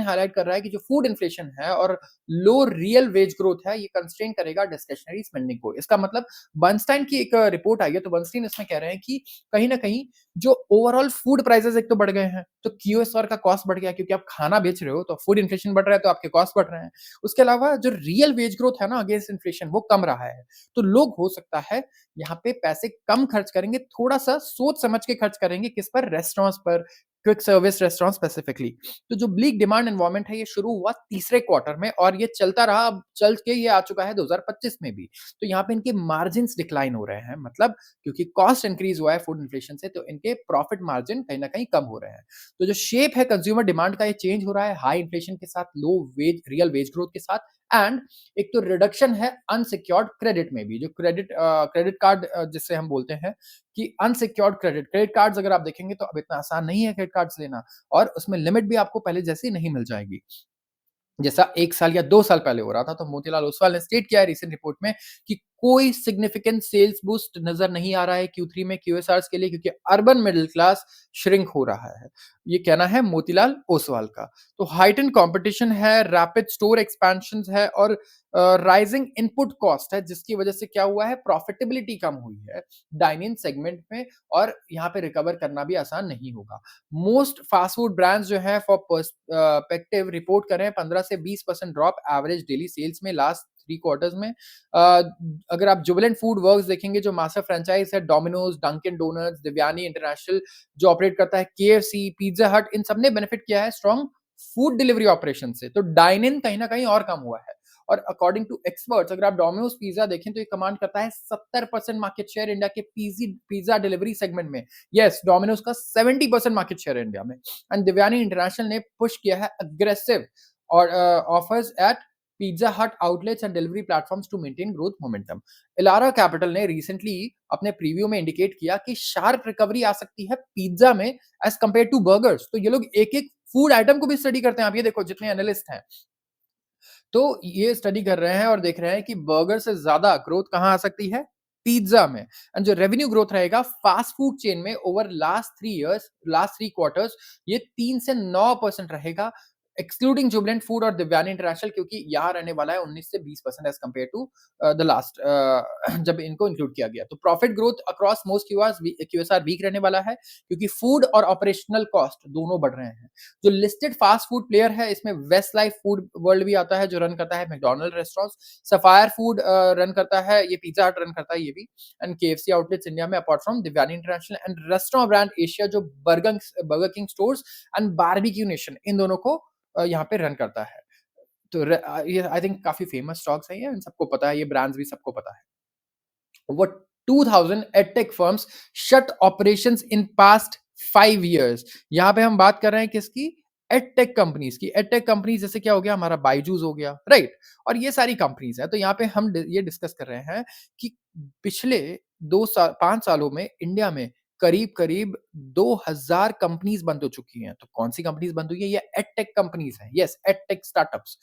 हाईलाइट कर रहा है कि जो फूड इन्फ्लेशन है और लो रियल वेज ग्रोथ है, ये कंस्ट्रेन करेगा डिस्क्रिशनरी स्पेंडिंग को। इसका मतलब बर्नस्टाइन की एक रिपोर्ट आई है, तो बर्नस्टाइन इसमें कह रहे हैं कि कहीं ना कहीं जो ओवरऑल फूड प्राइसेस एक तो बढ़ गए हैं, तो क्यूएसआर का कॉस्ट बढ़ गया क्योंकि आप खाना बेच रहे हो, तो फूड इन्फ्लेशन बढ़ रहा है तो आपके कॉस्ट बढ़ रहे हैं। उसके अलावा जो रियल वेज ग्रोथ है ना अगेंस्ट इन्फ्लेशन, वो कम रहा है। तो लोग हो सकता है यहाँ पे पैसे कम खर्च करेंगे, थोड़ा-सा सोच समझ के खर्च करेंगे, किस पर? रेस्टोरेंट्स पर, क्विक सर्विस रेस्टोरेंट स्पेसिफिकली। तो जो ब्लीक डिमांड एनवायरनमेंट है, ये शुरू हुआ तीसरे क्वार्टर में और ये चलता रहा, अब चल के ये आ चुका है 2025 में भी। तो यहाँ पे इनके मार्जिन्स डिक्लाइन हो रहे हैं, मतलब क्योंकि कॉस्ट इंक्रीज हुआ है फूड इन्फ्लेशन से, तो इनके प्रॉफिट मार्जिन कहीं न कहीं कम हो रहे हैं। तो जो शेप है कंज्यूमर डिमांड का, ये चेंज हो रहा है हाई इन्फ्लेशन के साथ, लो वेज रियल वेज ग्रोथ के साथ एंड एक तो रिडक्शन है अनसिक्योर्ड क्रेडिट में भी, जो क्रेडिट कार्ड जिसे हम बोलते हैं कि अनसिक्योर्ड क्रेडिट कार्ड्स अगर आप देखेंगे तो अब इतना आसान नहीं है क्रेडिट कार्ड्स लेना और उसमें लिमिट भी आपको पहले जैसी नहीं मिल जाएगी। जैसा 1 साल या 2 साल पहले हो रहा था, तो मोतीलाल ओसवाल ने स्टेट किया है रिसेंट रिपोर्ट में कि कोई सिग्निफिकेंट सेल्स बूस्ट नज़र नहीं आ रहा है Q3 में क्यूएसआर्स के लिए, क्योंकि अर्बन मिडल क्लास श्रिंक हो रहा है। ये कहना है मोतीलाल ओसवाल का। तो हाइटेंड कॉम्पिटिशन है, रैपिड स्टोर एक्सपेंशंस है और राइजिंग इनपुट कॉस्ट है, जिसकी वजह से क्या हुआ है, प्रॉफिटेबिलिटी कम हुई है डाइन इन सेगमेंट में और यहाँ पे रिकवर करना भी आसान नहीं होगा। मोस्ट फास्ट फूड ब्रांड्स जो हैं फॉर पर्सपेक्टिव रिपोर्ट कर रहे हैं 15 से 20% ड्रॉप एवरेज डेली सेल्स में लास्ट 3 क्वार्टर्स में। अगर आप जुबिलेंट फूड वर्क्स देखेंगे जो मास्टर फ्रैंचाइज़ है Domino's, Dunkin Donuts, Devyani International जो ऑपरेट करता है, केएफसी, पिज़्ज़ा हट इन सब ने बेनिफिट किया है स्ट्रॉन्ग फूड डिलीवरी ऑपरेशन से। तो डाइन इन कहीं न कहीं और कम हुआ है। और अकॉर्डिंग टू एक्सपर्ट्स अगर आप डोमिनोज पिज़्ज़ा देखें तो ये कमांड करता है 70% मार्केट शेयर इंडिया के पीज़ी पिज़्ज़ा डिलीवरी सेगमेंट में। यस, डोमिनोज का 70% मार्केट शेयर है इंडिया में। एंड दिव्यानी इंटरनेशनल ने पुश किया है अग्रेसिव और offers at Pizza Hut outlets and delivery platforms to maintain growth momentum. Elara Capital ने रिसेंटली अपने प्रीव्यू में इंडिकेट किया कि शार्प रिकवरी आ सकती है पिज़्ज़ा में एज़ कंपेयर टू बर्गर्स। तो ये लोग एक-एक फूड आइटम को भी स्टडी करते हैं। आप ये देखो जितने एनालिस्ट हैं। तो ये स्टडी कर रहे हैं और देख रहे हैं कि बर्गर से ज़्यादा ग्रोथ कहाँ आ सकती है? पिज़्ज़ा में। एंड जो रेवेन्यू ग्रोथ रहेगा फास्ट फूड चेन में over last 3 years, last 3 quarters ये 3 से 9% रहेगा, एक्सक्लूडिंग जुबिलेंट फूड और दिव्यानी इंटरनेशनल क्योंकि यहाँ रहने वाला है 19 से 20% as compare to the last जब इनको इंक्लूड किया गया। तो profit growth across most QSR weak रहने वाला है क्योंकि फूड और ऑपरेशनल कॉस्ट दोनों बढ़ रहे हैं। जो लिस्टेड फास्ट फूड प्लेयर है इसमें वेस्ट लाइफ फूड वर्ल्ड भी आता है जो रन करता है McDonald restaurants, Sapphire Food run करता है, ये पिज़्ज़ा हट रन करता है ये भी, एंड केएफसी आउटलेट्स इंडिया में apart from Devyani International and Restaurant Brand Asia जो Burger King stores and Barbeque Nation इन दोनों को यहाँ पे रन करता है। तो ये आई थिंक काफ़ी फेमस स्टॉक्स हैं ये, इन सबको पता है, ये ब्रांड्स भी सबको पता है। Over 2000 edtech firms shut operations in past 5 years। यहाँ पे हम बात कर रहे हैं किसकी? एडटेक कंपनीज की। एडटेक कंपनीज जैसे क्या हो गया हमारा बायजूस हो गया, राइट? और ये सारी कंपनीज हैं। तो यहाँ पे हम ये डिस्कस कर रहे हैं कि पिछले 5 सालों में इंडिया में करीब-करीब 2000 कंपनीज बंद हो चुकी हैं। तो कौन सी कंपनीज बंद हुई है? ये एडटेक कंपनीज हैं। Yes, edtech startups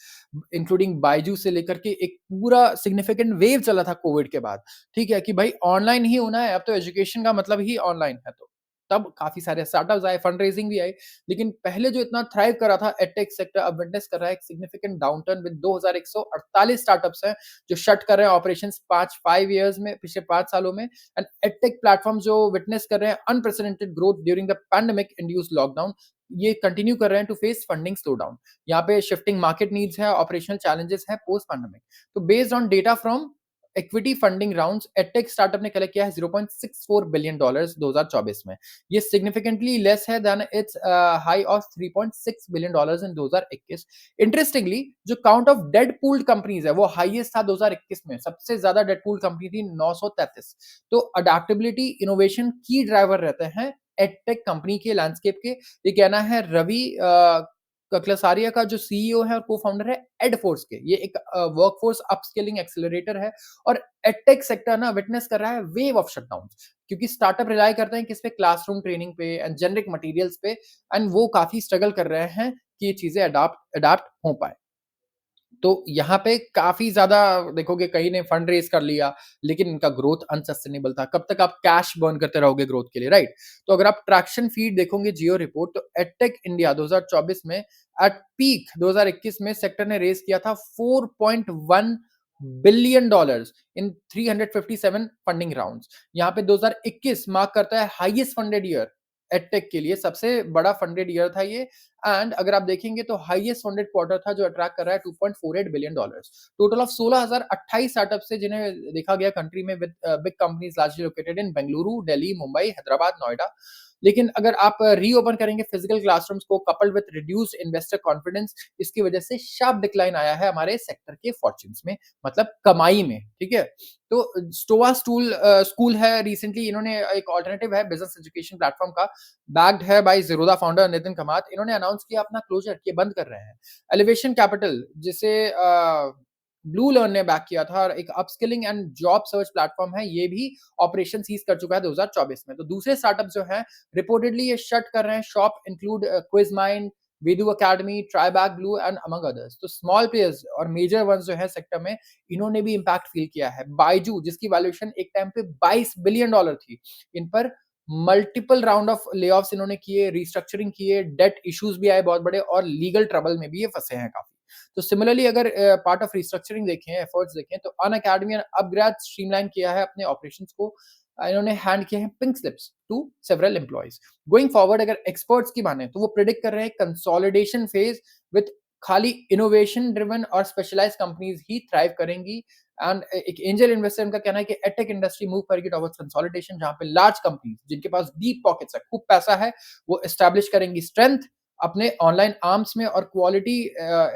including Byju's से लेकर के एक पूरा सिग्निफिकेंट वेव चला था कोविड के बाद। ठीक है कि भाई ऑनलाइन ही होना है, अब तो एजुकेशन का मतलब ही ऑनलाइन है तो। तब काफ़ी सारे स्टार्टअप्स आए, फंड रेज़िंग भी आई, लेकिन पहले जो इतना थ्राइव कर रहा था एडटेक सेक्टर अब विटनेस कर रहा है एक सिग्निफिकेंट डाउनटर्न विद 2148 स्टार्टअप्स हैं, जो शट कर रहे हैं ऑपरेशंस 5 ईयर्स में, पिछले 5 सालों में एंड एडटेक प्लेटफॉर्म जो विटनेस कर रहे हैं unprecedented growth during the pandemic induced lockdown, ये कंटिन्यू कर रहे हैं to face funding slow down. यहाँ पे शिफ्टिंग मार्केट नीड्स है, ऑपरेशनल चैलेंजेस हैं पोस्ट पैंडेमिक। तो based on data from equity funding rounds edtech startup ने कलेक्ट किया है $0.64 बिलियन 2024 में। ये सिग्निफिकेंटली लेस है than its high of $3.6 billion in 2021। Interestingly जो count of dead pooled companies है वो हाईएस्ट था 2021 में, सबसे ज्यादा डेड पूल्ड कंपनी थी 933। तो अडेप्टेबिलिटी इनोवेशन की ड्राइवर रहते हैं एडटेक कंपनी के लैंडस्केप के। ये कहना है रवि कक्लसारिया का जो सीईओ है और को-फाउंडर है एडफोर्स के। ये एक वर्कफोर्स अपस्किलिंग एक्सेलरेटर है और एडटेक सेक्टर ना विटनेस कर रहा है वेव ऑफ शटडाउन्स क्योंकि स्टार्टअप रिलाय करते हैं किस पे? क्लासरूम ट्रेनिंग पे एंड जेनेरिक मटेरियल्स पे एंड वो काफ़ी स्ट्रगल कर रहे हैं कि ये चीज़ें अडॉप्ट हो पाएँ। तो यहाँ पे काफ़ी ज़्यादा देखोगे कई ने फंड रेज़ कर लिया, लेकिन इनका ग्रोथ अनसस्टेनेबल था। कब तक आप कैश बर्न करते रहोगे ग्रोथ के लिए, राइट? तो अगर आप ट्रैक्शन फीड देखोगे जियो रिपोर्ट तो एडटेक इंडिया 2024 में एट पीक 2021 में सेक्टर ने रेज़ किया था $4.1 बिलियन इन 357 फंडिंग राउंड्स। यहाँ पे 2021 मार्क करता है हाईएस्ट फंडेड ईयर एडटेक के लिए, सबसे बड़ा फंडेड ईयर था ये एंड अगर आप देखेंगे तो हाईएस्ट फंडेड क्वार्टर था जो अट्रैक्ट कर रहा है $2.48 बिलियन। टोटल ऑफ 16,028 स्टार्टअप्स से जिन्हें देखा गया कंट्री में with big companies largely located in Bengaluru, Delhi, Mumbai, Hyderabad, Noida. लेकिन अगर आप रीओपन करेंगे फिजिकल क्लासरूम्स को coupled with reduced investor confidence, इसकी वजह से शार्प डिक्लाइन आया है हमारे सेक्टर के फॉर्च्यून्स में, मतलब कमाई में, ठीक है? तो स्टोवा स्कूल है, रिसेंटली इन्होंने एक अल्टरनेटिव है बिजनेस एजुकेशन प्लेटफॉर्म का, बैक्ड है बाय ज़ीरोधा फाउंडर नितिन कामत। इन्होंने अनाउंस किया अपना क्लोजर, ये बंद कर रहे हैं। एलिवेशन कैपिटल जिसे ब्लू लर्न ने बैक किया था और एक upskilling and job search platform है, ये भी ऑपरेशन सीज कर चुका है 2024 में। तो दूसरे स्टार्टअप जो हैं रिपोर्टेडली ये शट कर रहे हैं शॉप इंक्लूड क्विज माइंड, वेदू अकेडमी, ट्राईबैक ब्लू एंड अमंग अदर्स। तो स्मॉल प्लेयर्स और मेजर वंस जो है सेक्टर में इन्होंने भी इम्पैक्ट फील किया है। बायजू जिसकी वैल्यूएशन एक टाइम पे $22 बिलियन थी, इन पर मल्टीपल राउंड ऑफ लेऑफ्स इन्होंने किए, रिस्ट्रक्चरिंग किए, डेट इश्यूज भी आए बहुत बड़े और लीगल ट्रबल में भी ये फंसे हैं काफी। तो सिमिलरली अगर पार्ट ऑफ रिस्ट्रक्चरिंग देखें, एफर्ट्स देखें तो अन अकेडमी ने अपग्रेड स्ट्रीमलाइन किया है अपने ऑपरेशंस को। इन्होंने हैंड किए हैं pink slips to several employees. Going forward अगर एक्सपर्ट्स की माने तो वो प्रिडिक्ट कर रहे हैं कंसोलिडेशन फेज विद खाली इनोवेशन ड्रिवन और स्पेशलाइज्ड कंपनीज़ ही थ्राइव करेंगी एंड एक एंजल इन्वेस्टर उनका कहना है कि एडटेक इंडस्ट्री मूव करेगी टुवर्ड्स कंसोलिडेशन जहाँ पे लार्ज कंपनीज़ जिनके पास डीप पॉकेट्स है, खूब पैसा है, वो एस्टैब्लिश करेंगी स्ट्रेंथ अपने ऑनलाइन आर्म्स में और क्वालिटी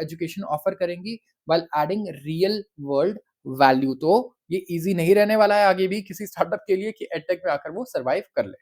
एजुकेशन ऑफर करेंगी while adding real world value. तो ये ईज़ी नहीं रहने वाला है आगे भी किसी स्टार्टअप के लिए कि एडटेक में आकर वो सर्वाइव कर ले।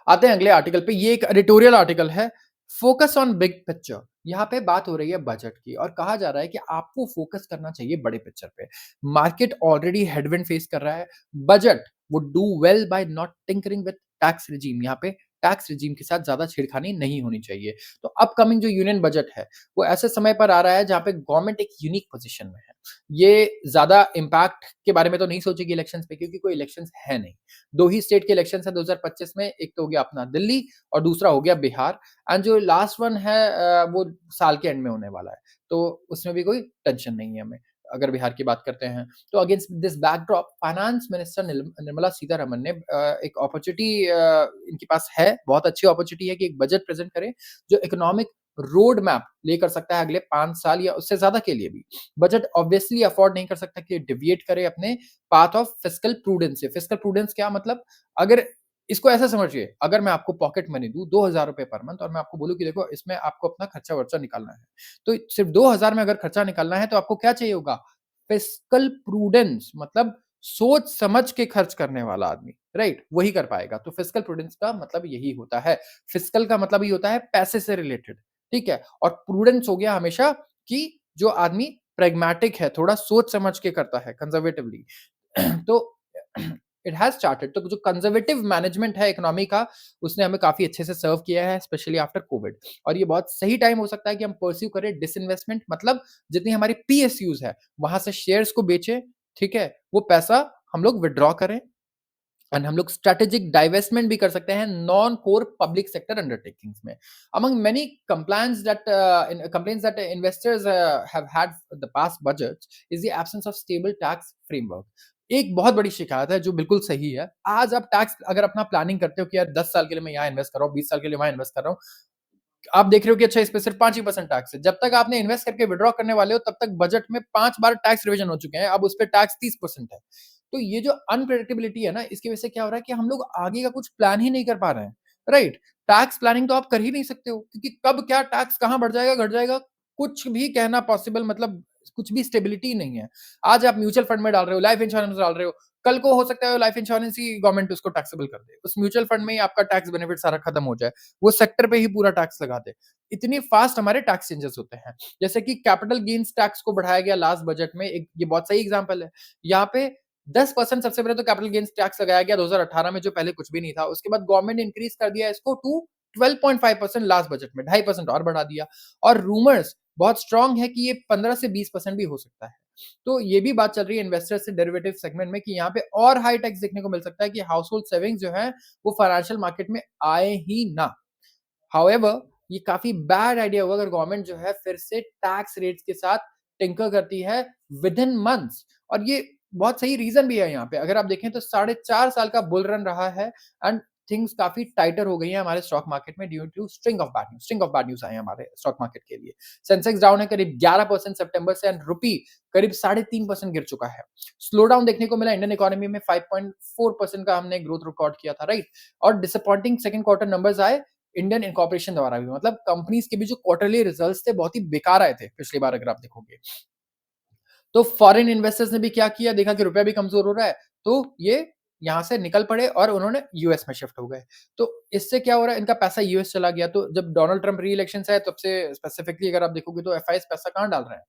आते हैं अगले आर्टिकल पे, ये एक एडिटोरियल आर्टिकल है, फोकस ऑन बिग पिक्चर। यहाँ पे बात हो रही है बजट की और कहा जा रहा है कि आपको फोकस करना चाहिए बड़े पिक्चर पे। मार्केट ऑलरेडी हेडविंड फेस कर रहा है, budget would do well by not tinkering with tax regime. यहाँ पे टैक्स रिजीम के साथ ज़्यादा छेड़खानी नहीं होनी चाहिए। तो अपकमिंग जो यूनियन बजट है, वो ऐसे समय पर आ रहा है जहाँ पे गवर्नमेंट एक यूनिक पोज़ीशन में है। ये ज़्यादा इम्पैक्ट के बारे में तो नहीं सोचेगी इलेक्शंस पे क्योंकि कोई इलेक्शंस है नहीं। 2 ही स्टेट के इलेक्शंस हैं 2025 में, एक तो हो गया अपना दिल्ली और दूसरा हो गया बिहार एंड जो लास्ट वन है वो साल के एंड में होने वाला है। तो उसमें भी कोई टेंशन नहीं है हमें, अगर बिहार की बात करते हैं। तो against this backdrop finance minister Nirmala Sitharaman ने एक अपॉर्च्युनिटी इनके पास है, बहुत अच्छी अपॉर्च्युनिटी है कि एक बजट प्रेज़ेंट करें, जो इकोनॉमिक रोड मैप लेकर सकता है अगले 5 साल या उससे ज़्यादा के लिए भी। बजट ऑब्वियसली अफोर्ड नहीं कर सकता कि डेविएट करे अपने पाथ ऑफ फिस्कल प्रूडेंस से। फिस्कल प्रूडेंस क्या मतलब? अगर इसको ऐसा समझिए, अगर मैं आपको पॉकेट मनी दूँ ₹2000 पर मंथ और मैं आपको बोलूँ कि देखो इसमें आपको अपना खर्चा-वर्चा निकालना है। तो सिर्फ़ 2000 में अगर खर्चा निकालना है तो आपको क्या चाहिए होगा? फिस्कल प्रूडेंस मतलब सोच समझ के खर्च करने वाला आदमी, राइट? वही कर पाएगा। तो फिस्कल प्रूडेंस का मतलब यही होता है। फिस्कल का मतलब ये होता है पैसे से रिलेटेड, ठीक है? और प्रूडेंस हो गया हमेशा कि जो आदमी प्रैग्मैटिक है, थोड़ा सोच समझ के करता है कंज़र्वेटिवली। तो इट हैज़ स्टार्टेड तो जो कंज़र्वेटिव मैनेजमेंट है इकोनॉमी का, उसने हमें काफ़ी अच्छे से सर्व किया है, स्पेशली आफ्टर कोविड। और ये बहुत सही टाइम हो सकता है कि हम पर्स्यू करें डिसइन्वेस्टमेंट मतलब जितनी हमारी पीएसयूज़ है, वहाँ से शेयर्स को बेचें, ठीक है? वो पैसा हम लोग विथड्रॉ करें एंड हम लोग स्ट्रैटेजिक डाइवेस्टमेंट भी कर सकते हैं non core public sector undertakings में। Among many complaints that investors have had for the past budgets is the absence of stable tax framework। एक बहुत बड़ी शिकायत है जो बिल्कुल सही है। आज आप टैक्स अगर अपना प्लानिंग करते हो कि यार 10 साल के लिए मैं यहाँ इन्वेस्ट कर रहा हूँ, 20 साल के लिए वहाँ इन्वेस्ट कर रहा हूँ, आप देख रहे हो कि अच्छा इस पे सिर्फ 5% टैक्स है। जब तक आपने इन्वेस्ट करके विथड्रॉ करने वाले हो तब तक बजट में 5 बार टैक्स रिविजन हो चुके हैं, अब उस पे टैक्स 30% है। तो ये जो अनप्रेडिक्टेबिलिटी है ना, इसकी वजह से क्या हो रहा है कि हम लोग आगे का कुछ प्लान ही नहीं कर पा रहे हैं, राइट? टैक्स प्लानिंग तो आप कर ही नहीं सकते हो क्योंकि कब क्या टैक्स कहाँ बढ़ जाएगा, घट जाएगा, कुछ भी कहना पॉसिबल मतलब कुछ भी स्टेबिलिटी नहीं है। आज आप म्यूचुअल फंड में डाल रहे हो, लाइफ इंश्योरेंस में डाल रहे हो, कल को हो सकता है लाइफ इंश्योरेंस ही गवर्नमेंट उसको टैक्सेबल कर दे। उस म्यूचुअल फंड में ही आपका टैक्स बेनिफिट सारा खत्म हो जाए, वो सेक्टर पे ही पूरा टैक्स लगा दे। इतनी फास्ट हमारे टैक्स चेंजेस होते हैं। जैसे कि कैपिटल गेन्स टैक्स को बढ़ाया गया लास्ट बजट में, एक ये बहुत सही एग्जांपल है। यहाँ पे 10% सबसे पहले तो कैपिटल गेन्स टैक्स लगाया गया 2018 में जो पहले कुछ भी नहीं था। उसके बाद गवर्नमेंट ने इंक्रीज़ कर दिया इसको टू 12.5% लास्ट बजट में, 2.5% और बढ़ा दिया और रूमर्स बहुत स्ट्रांग है कि ये 15 से 20% भी हो सकता है। तो ये भी बात चल रही है इन्वेस्टर्स से डेरिवेटिव सेगमेंट में कि यहाँ पे और हाई टैक्स देखने को मिल सकता है कि हाउसहोल्ड सेविंग्स जो है वो फाइनेंशियल मार्केट में आए ही ना। हाउएवर ये काफ़ी बैड आइडिया होगा अगर गवर्नमेंट जो है फिर से टैक्स रेट्स के साथ टिंकर करती है विदिन मंथ्स और ये बहुत सही रीज़न भी है यहाँ पे। अगर आप देखें तो 4.5 साल का बुल रन रहा है एंड थिंग्स काफ़ी टाइटर हो गई हैं हमारे स्टॉक मार्केट में due to string of bad news आए हैं हमारे स्टॉक मार्केट के लिए। सेंसेक्स डाउन है करीब 11% सितंबर से एंड रुपी करीब 3.5% गिर चुका है। स्लो डाउन देखने को मिला इंडियन इकोनॉमी में 5.4% का हमने ग्रोथ रिकॉर्ड किया था, राइट? और डिसअपॉइंटिंग सेकंड क्वार्टर नंबर्स आए इंडियन इनकॉर्पोरेशन द्वारा भी मतलब कंपनीज के भी जो क्वार्टरली रिजल्ट्स थे बहुत ही बेकार आए थे पिछली बार अगर आप देखोगे। तो फॉरेन इन्वेस्टर्स ने भी क्या किया देखा कि रुपया भी कमजोर हो रहा है तो ये यहाँ से निकल पड़े और उन्होंने यूएस में शिफ्ट हो गए। तो इससे क्या हो रहा है इनका पैसा यूएस चला गया तो जब डोनाल्ड ट्रंप री इलेक्शन है तब से स्पेसिफिकली अगर आप देखोगे तो एफआईएस पैसा कहाँ डाल रहे हैं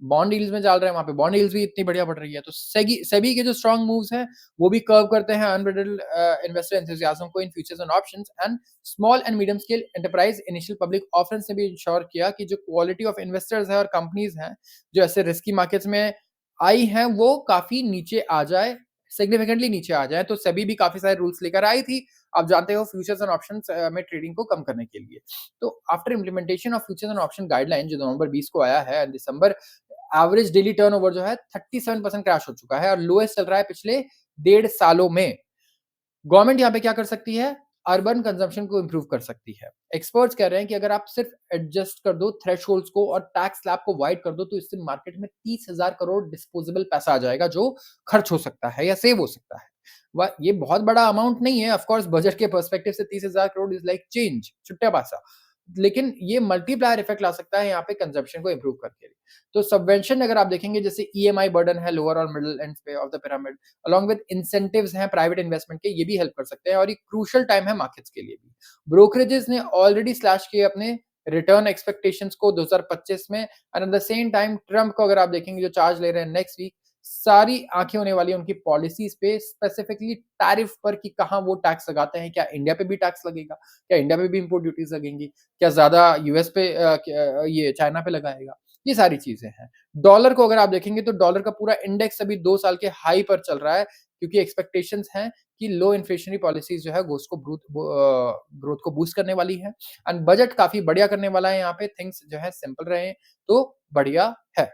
बॉन्ड डील्स में डाल रहे हैं वहां पे बॉन्ड डील्स भी इतनी बढ़िया बढ़ रही है तो सेगी सेबी के जो स्ट्रॉन्ग मूव्स हैं वो भी कर्व करते हैं अनब्रिडल्ड इन्वेस्टर एंथुसियाज्म को in futures and options and small and medium scale enterprise initial public offerings ने भी इंश्योर किया कि जो क्वालिटी ऑफ इन्वेस्टर्स है और कंपनीज हैं जो ऐसे रिस्की मार्केट्स में आई हैं वो काफ़ी नीचे आ जाए, सिग्निफिकेंटली नीचे आ जाए, तो सेबी भी काफ़ी सारे रूल्स लेकर आई थी। आप जानते हो फ्यूचर्स एंड ऑप्शंस में ट्रेडिंग को कम करने के लिए। तो after implementation of futures and option guideline जो नवंबर 20 को आया है, दिसंबर एवरेज डेली टर्नओवर जो है 37% क्रैश हो चुका है और लोएस्ट चल रहा है पिछले 1.5 सालों में। गवर्नमेंट यहाँ पे क्या कर सकती है? अर्बन कंजम्पशन को इम्प्रूव कर सकती है। एक्सपर्ट्स कह रहे हैं कि अगर आप सिर्फ एडजस्ट कर दो थ्रेशोल्ड्स को और टैक्स स्लैब को वाइड कर दो, तो इससे मार्केट में 30,000 करोड़ डिस्पोजेबल पैसा आ जाएगा, जो खर्च हो सकता है या सेव हो सकता है। ये बहुत बड़ा अमाउंट नहीं है, ऑफ कोर्स बजट के पर्सपेक्टिव से 30,000 करोड़ इज़ लाइक चेंज, छुट्टा पैसा। लेकिन ये मल्टीप्लायर इफेक्ट ला सकता है यहाँ पे कंजम्पशन को इम्प्रूव करके। तो सबवेंशन अगर आप देखेंगे, जैसे ईएमआई बर्डन है लोअर और मिडल एंड्स पे of the pyramid, along with incentives हैं प्राइवेट इन्वेस्टमेंट के, ये भी हेल्प कर सकते हैं और ये क्रूशियल टाइम है मार्केट्स के लिए भी। ब्रोकरेजेस ने ऑलरेडी स्लैश किए अपने रिटर्न एक्सपेक्टेशंस को 2025 में, and at the same time Trump को अगर आप देखेंगे जो चार्ज ले रहे हैं नेक्स्ट वीक, सारी आंखें होने वाली है उनकी पॉलिसीज पे, स्पेसिफिकली टैरिफ पर कि कहाँ वो टैक्स लगाते हैं। क्या इंडिया पे भी टैक्स लगेगा? क्या इंडिया पे भी इंपोर्ट ड्यूटीज लगेंगी? क्या ज्यादा यूएस पे ये चाइना पे लगाएगा? ये सारी चीजें हैं। डॉलर को अगर आप देखेंगे तो डॉलर का पूरा इंडेक्स अभी 2 साल के हाई पर चल रहा है, क्योंकि एक्सपेक्टेशंस हैं कि लो इन्फ्लेशनरी पॉलिसीज जो है ग्रोथ को बूस्ट करने वाली है, एंड बजट काफी बढ़िया करने वाला है। यहाँ पे थिंग्स जो है सिंपल रहे तो बढ़िया है।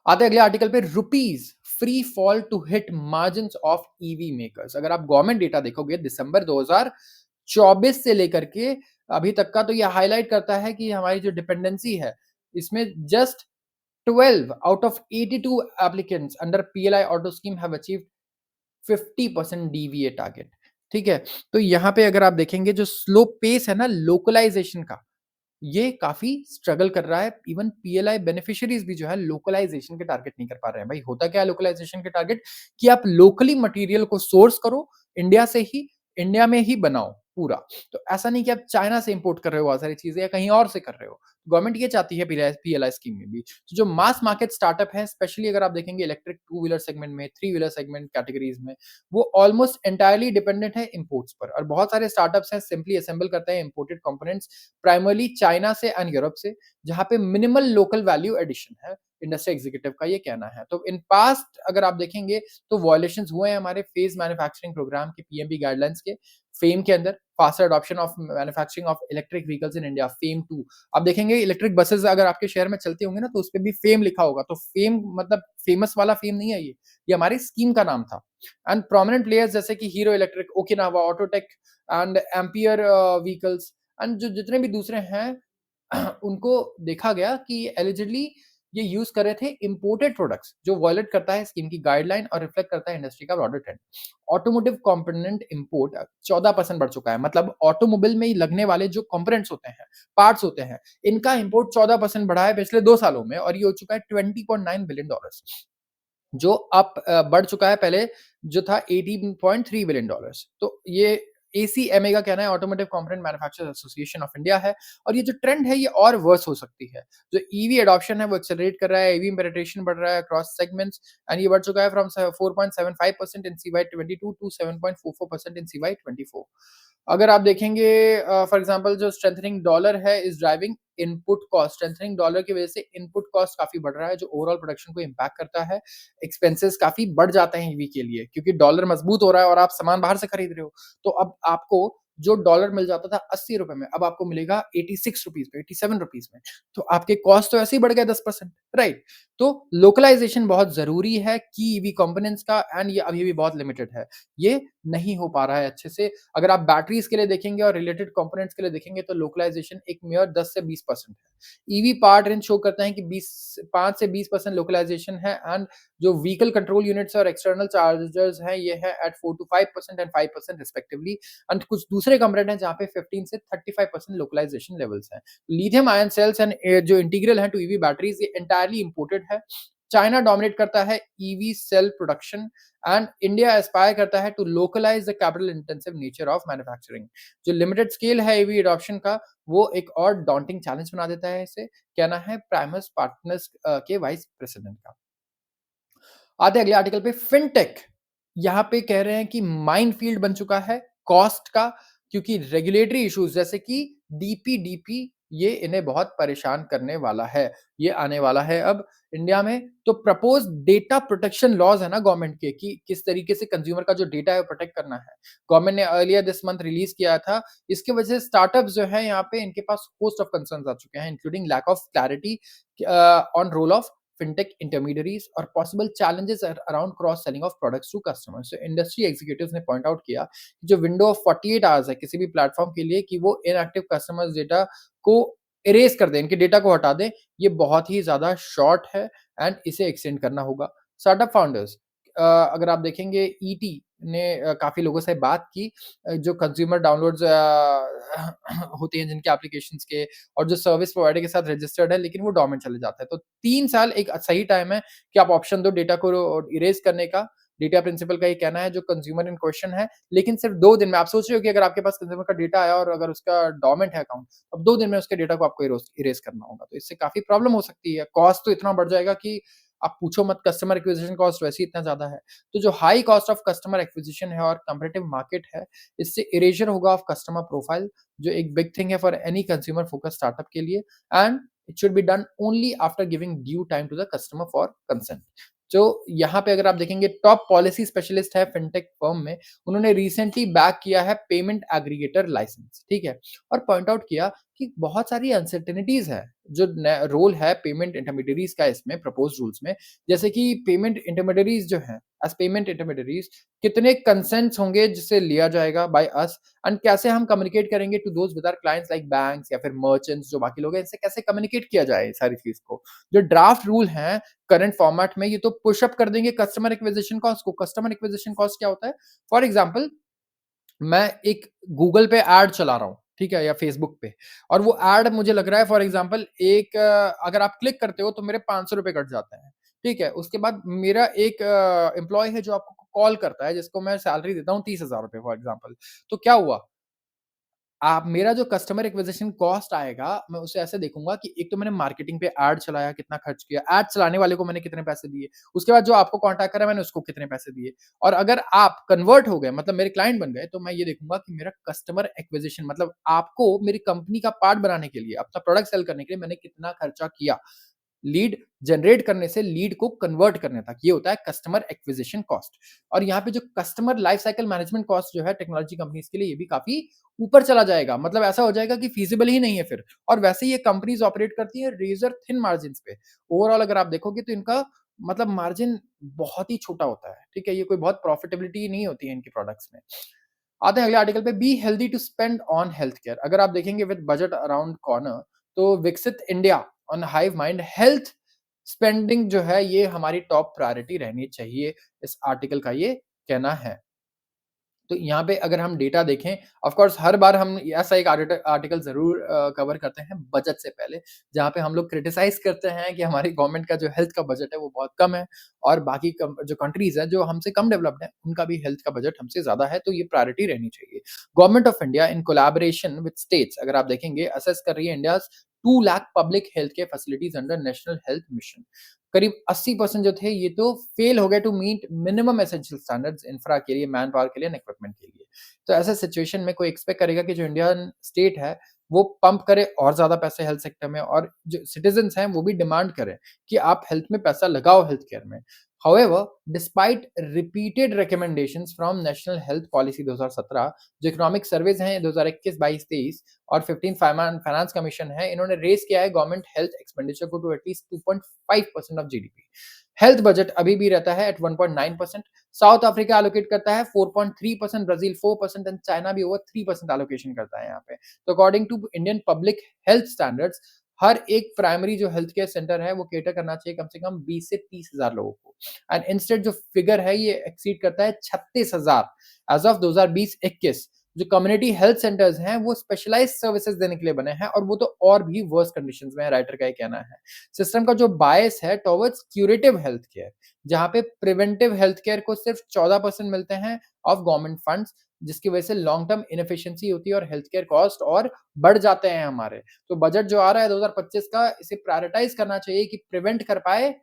आते हैं अगले आर्टिकल पे, rupee's free fall to hit margin of EV makers. अगर आप गवर्नमेंट डेटा देखोगे दिसंबर 2024 से लेकर के अभी तक का, तो ये हाईलाइट करता है कि हमारी जो डिपेंडेंसी है इसमें just 12 out of 82 applicants under PLI auto scheme have achieved 50% DVA target. ठीक है, तो यहाँ पे अगर आप देखेंगे जो स्लो पेस है ना लोकलाइजेशन का, ये काफ़ी स्ट्रगल कर रहा है। इवन पीएलआई बेनिफिशियरीज़ भी जो है लोकलाइजेशन के टारगेट नहीं कर पा रहे हैं। भाई होता क्या है लोकलाइजेशन के टारगेट, कि आप लोकली मटेरियल को सोर्स करो, इंडिया से ही, इंडिया में ही बनाओ पूरा। तो ऐसा नहीं कि आप चाइना से इंपोर्ट कर रहे हो बहुत सारी चीज़ें या कहीं और से कर रहे हो। गवर्नमेंट ये चाहती है पीएलआई स्कीम में भी। तो जो मास मार्केट स्टार्टअप है, स्पेशली अगर आप देखेंगे इलेक्ट्रिक टू व्हीलर सेगमेंट में, थ्री व्हीलर सेगमेंट कैटेगरीज़ में, वो ऑलमोस्ट एंटायरली डिपेंडेंट है इंपोर्ट्स पर, और बहुत सारे स्टार्टअप्स हैं सिंपली असेंबल करते हैं इंपोर्टेड कंपोनेंट्स प्राइमरली चाइना से एंड यूरोप से, जहां पे मिनिमल लोकल वैल्यू एडिशन है। इंडस्ट्री एग्जीक्यूटिव का ये कहना है। तो इन पास्ट अगर आप देखेंगे तो वॉयलेशंस हुए हैं हमारे फेज मैन्युफैक्चरिंग प्रोग्राम के, पीएमबी गाइडलाइंस के, फेम के अंदर, faster adoption of manufacturing of electric vehicles in India, fame 2। आप देखेंगे इलेक्ट्रिक बसेस अगर आपके शहर में चलते होंगे ना, तो उस पे भी फेम लिखा होगा। तो फेम मतलब फेमस वाला फेम नहीं है, ये हमारी स्कीम का नाम था। एंड प्रोमिनेंट प्लेयर्स जैसे कि hero electric, Okinawa Autotech and ampere vehicles, and जो जितने भी दूसरे हैं उनको देखा गया कि एलिजिडली ये यूज कर रहे थे इंपोर्टेड प्रोडक्ट्स, जो वायलेट करता है स्कीम की गाइडलाइन और रिफ्लेक्ट करता है इंडस्ट्री का broader trend. Automotive component import 14% बढ़ चुका है। मतलब ऑटोमोबाइल में ही लगने वाले जो कंपोनेंट्स होते हैं, पार्ट्स होते हैं, इनका इंपोर्ट 14% बढ़ा है पिछले 2 सालों में, और ये हो चुका है $20.9 बिलियन, जो बढ़ चुका है पहले जो था $18.3 बिलियन। तो ये एसीएमए का कहना है, automotive component manufacturers association of India है, और ये जो ट्रेंड है ये और वर्स हो सकती है। जो ईवी एडॉप्शन है वो एक्सेलरेट कर रहा है, ईवी पेनिट्रेशन बढ़ रहा है अक्रॉस सेगमेंट्स, एंड ये बढ़ चुका है from 4.75% in CY 22 to 7.44% in CY 24। अगर आप देखेंगे फॉर एग्जांपल जो स्ट्रेंथनिंग डॉलर है is driving input cost. Strengthening dollar की वजह से इनपुट कॉस्ट काफी बढ़ रहा है, जो ओवरऑल प्रोडक्शन को इम्पैक्ट करता है। एक्सपेंसेस काफी बढ़ जाते हैं ईवी के लिए, क्योंकि डॉलर मजबूत हो रहा है और आप सामान बाहर से खरीद रहे हो। तो अब आपको जो डॉलर मिल जाता था 80 रुपए में, अब आपको मिलेगा 86 रुपीज पे, 87 रुपीज में। तो आपके कॉस्ट तो ऐसे ही बढ़ गए 10%, राइट। तो लोकलाइजेशन बहुत जरूरी है की ईवी कंपोनेंट्स का, एंड ये अभी भी बहुत लिमिटेड है, ये नहीं हो पा रहा है अच्छे से। अगर आप बैटरीज के लिए देखेंगे और रिलेटेड कंपोनेंट्स के लिए देखेंगे तो लोकलाइजेशन एक मेयर 10 से 20% है। ईवी पार्ट रेंज शो करते हैं कि 5 से 20% लोकलाइजेशन है, एंड जो व्हीकल कंट्रोल यूनिट्स और एक्सटर्नल चार्जर्स हैं ये है at 4 to 5% and 5% respectively. And कुछ दूसरे कंपोनेंट हैं जहाँ पे 15 से 35% लोकलाइजेशन लेवल्स हैं। लिथियम आयन सेल्स एंड जो इंटीग्रल है टू ईवी बैटरीज, ये एंटायरली इंपोर्टेड है। चाइना डोमिनेट करता है EV cell production, and India aspire करता है to localise the capital intensive nature of manufacturing. जो लिमिटेड स्केल है ईवी एडॉप्शन का, वो एक और डॉन्टिंग चैलेंज बना देता है इसे, कहना है प्राइमस पार्टनर्स के वाइस प्रेसिडेंट का। आते अगले आर्टिकल पे, फिनटेक यहाँ पे कह रहे हैं कि माइनफील्ड बन चुका है कॉस्ट का, क्योंकि रेगुलेटरी इश्यूज जैसे कि डीपीडीपी, ये इन्हें बहुत परेशान करने वाला है। ये आने वाला है अब इंडिया में। तो प्रपोज डेटा प्रोटेक्शन लॉज है ना गवर्नमेंट के, कि किस तरीके से कंज्यूमर का जो डेटा है वो प्रोटेक्ट करना है, गवर्नमेंट ने अर्लियर दिस मंथ रिलीज किया था। इसके वजह से स्टार्टअप्स जो है यहाँ पे, इनके पास होस्ट ऑफ कंसर्न्स आ चुके हैं, including lack of clarity on role of fintech intermediaries और possible challenges around cross selling of products to customers. So industry executives ने पॉइंट आउट किया कि जो विंडो ऑफ 48 आवर्स है किसी भी प्लेटफॉर्म के लिए कि वो इनएक्टिव कस्टमर्स डेटा को इरेज कर दें, इनके डेटा को हटा दें, ये बहुत ही ज़्यादा शॉर्ट है एंड इसे एक्सटेंड करना होगा। स्टार्टअप फाउंडर्स अगर आप देखेंगे ईटी ने काफ़ी लोगों से बात की जो कंज्यूमर डाउनलोड्स होती हैं जिनके एप्लीकेशंस के और जो सर्विस प्रोवाइडर के साथ रजिस्टर्ड है लेकिन वो डोरमेंट चले जाता है। तो 3 साल एक सही टाइम है कि आप ऑप्शन दो डेटा को इरेज़ करने का। डेटा प्रिंसिपल का ये कहना है जो कंज्यूमर इन क्वेश्चन है, लेकिन सिर्फ़ 2 दिन में आप सोच रहे हो कि अगर आपके पास कंज्यूमर का डेटा आया और अगर उसका डोरमेंट है अकाउंट, अब 2 दिन में उसके डेटा को आपको इरेज़ करना होगा। तो इससे काफ़ी प्रॉब्लम हो सकती है। कॉस्ट तो इतना बढ़ जाएगा कि आप पूछो मत, कस्टमर एक्विजिशन कॉस्ट वैसे ही इतना ज़्यादा है। तो जो high cost of customer acquisition है और कॉम्पिटिटिव मार्केट है, इससे इरेज़र होगा ऑफ कस्टमर प्रोफाइल जो एक बिग थिंग है for any consumer focused startup के लिए and it should be done only after giving due time to the customer for consent. जो यहाँ पे अगर आप देखेंगे टॉप पॉलिसी स्पेशलिस्ट है फिनटेक फर्म में, उन्होंने रिसेंटली बैक किया है पेमेंट एग्रीगेटर लाइसेंस, ठीक है? और पॉइंट आउट किया कि बहुत सारी अनसर्टेनिटीज़ है, जो न रोल है पेमेंट इंटरमीडियरीज़ का इसमें प्रपोज्ड रूल्स में, जैसे कि पेमेंट इंटरमीडियरीज़ जो हैं, एज़ पेमेंट इंटरमीडियरीज़ कितने कंसेंट्स होंगे जिसे लिया जाएगा बाय अस एंड कैसे हम कम्युनिकेट करेंगे to those with our clients like banks या फिर मर्चेंट्स जो बाकी लोग हैं, इनसे कैसे कम्युनिकेट किया जाए ये सारी चीज़ को। जो ड्राफ्ट रूल हैं करंट फॉर्मेट में ये तो पुश अप कर देंगे कस्टमर एक्विजिशन कॉस्ट को। कस्टमर एक्विजिशन कॉस्ट क्या होता है? फॉर एग्ज़ाम्पल मैं एक गूगल पे ऐड चला रहा हूँ, ठीक है? या फ़ेसबुक पे और वो ऐड मुझे लग रहा है फॉर एग्ज़ाम्पल एक अगर आप क्लिक करते हो तो मेरे ₹500 कट जाते हैं, ठीक है? उसके बाद मेरा एक एम्प्लॉयी है जो आपको कॉल करता है जिसको मैं सैलरी देता हूँ ₹30,000 फॉर एग्ज़ाम्पल। तो क्या हुआ? आप मेरा जो कस्टमर एक्विजिशन कॉस्ट आएगा, मैं उसे ऐसे देखूँगा कि एक तो मैंने मार्केटिंग पे ऐड चलाया, कितना खर्च किया, ऐड चलाने वाले को मैंने कितने पैसे दिए, उसके बाद जो आपको कॉन्टैक्ट करा मैंने उसको कितने पैसे दिए और अगर आप कन्वर्ट हो गए मतलब मेरे क्लाइंट बन गए, तो मैं ये देखूँगा कि मेरा कस्टमर एक्विजिशन मतलब आपको मेरी कंपनी का पार्ट बनाने के लिए, अपना प्रोडक्ट सेल करने के लिए मैंने कितना खर्चा किया। लीड जनरेट करने से लीड को कन्वर्ट करने तक, ये होता है कस्टमर एक्विजिशन कॉस्ट। और यहाँ पे जो customer life cycle management cost जो है टेक्नोलॉजी कंपनीज के लिए ये भी काफ़ी ऊपर चला जाएगा। मतलब ऐसा हो जाएगा कि फीज़िबल ही नहीं है फिर और वैसे ही ये कंपनीज़ ऑपरेट करती हैं रेज़र थिन मार्जिन्स पे। ओवरऑल अगर आप देखोगे तो इनका मतलब मार्जिन बहुत ही छोटा होता है, ठीक है? ये कोई बहुत प्रॉफिटेबिलिटी नहीं होती है इनके प्रोडक्ट्स में। आते हैं अगले आर्टिकल पे be healthy to spend on health care. अगर आप देखेंगे विद बजट अराउंड कॉर्नर तो विकसित India on hive mind health spending जो है ये हमारी टॉप प्रायोरिटी रहनी चाहिए, इस आर्टिकल का ये कहना है। तो यहाँ पे अगर हम डेटा देखें, ऑफ कोर्स हर बार हम ऐसा एक आर्टिकल ज़रूर कवर करते हैं बजट से पहले, जहाँ पे हम लोग क्रिटिसाइज़ करते हैं कि हमारी गवर्नमेंट का जो हेल्थ का बजट है वो बहुत कम है और बाकी कम जो कंट्रीज़ हैं जो हमसे कम डेवलप्ड हैं, उनका भी हेल्थ का बजट हमसे ज़्यादा है, तो ये प्रायोरिटी रहनी चाहिए। Government of India in collaboration with states अगर आप देखेंगे असेस कर रही है India's 2 lakh public health care facilities under national health mission. करीब 80% जो थे ये तो फेल हो गए to meet minimum essential standards infra के लिए, मैन पावर के लिए एंड इक्विपमेंट के लिए। तो ऐसे सिचुएशन में कोई एक्सपेक्ट करेगा कि जो इंडियन स्टेट है, वो पंप करे और ज़्यादा पैसे हेल्थ सेक्टर में और जो सिटिज़न्स हैं वो भी डिमांड करें कि आप हेल्थ में पैसा लगाओ हेल्थ केयर में। However, despite repeated recommendations from national health policy 2017 जो इकोनॉमिक सर्वेज हैं 2021, 22, 23 और 15 फाइनेंस कमीशन है, इन्होंने रेज़ किया है गवर्नमेंट हेल्थ एक्सपेंडिचर को to at least 2.5% of GDP. Health budget अभी भी रहता है एट 1.9%। साउथ अफ्रीका एलोकेट करता है 4.3%, ब्राज़ील 4% एंड चाइना भी ओवर 3% एलोकेशन करता है यहाँ पे। तो according to Indian public health standards, हर एक प्राइमरी जो हेल्थ केयर सेंटर है, वो कैटर करना चाहिए कम से कम 20 से 30,000 लोगों को। एंड इंस्टेड जो फिगर है, ये एक्सीड करता है 36,000 एज़ ऑफ 2020-21। जो कम्युनिटी हेल्थ सेंटर्स हैं, वो स्पेशलाइज़्ड सर्विसेज़ देने के लिए बने हैं और वो तो और भी वर्स्ट कंडीशंस में है, राइटर का ये कहना है। सिस्टम का जो बायस है टॉवर्ड्स क्यूरेटिव हेल्थ केयर, जहाँ पे प्रिवेंटिव हेल्थ केयर को सिर्फ 14% मिलते हैं ऑफ गवर्नमेंट फंड्स, जिसकी वजह से लॉन्ग टर्म इनएफिशिएंसी होती है और हेल्थ केयर कॉस्ट और बढ़ जाते हैं हमारे। तो बजट जो आ रहा है 2025 का, इसे प्रायोरिटाइज़ करना चाहिए कि प्रिवेंट कर पाए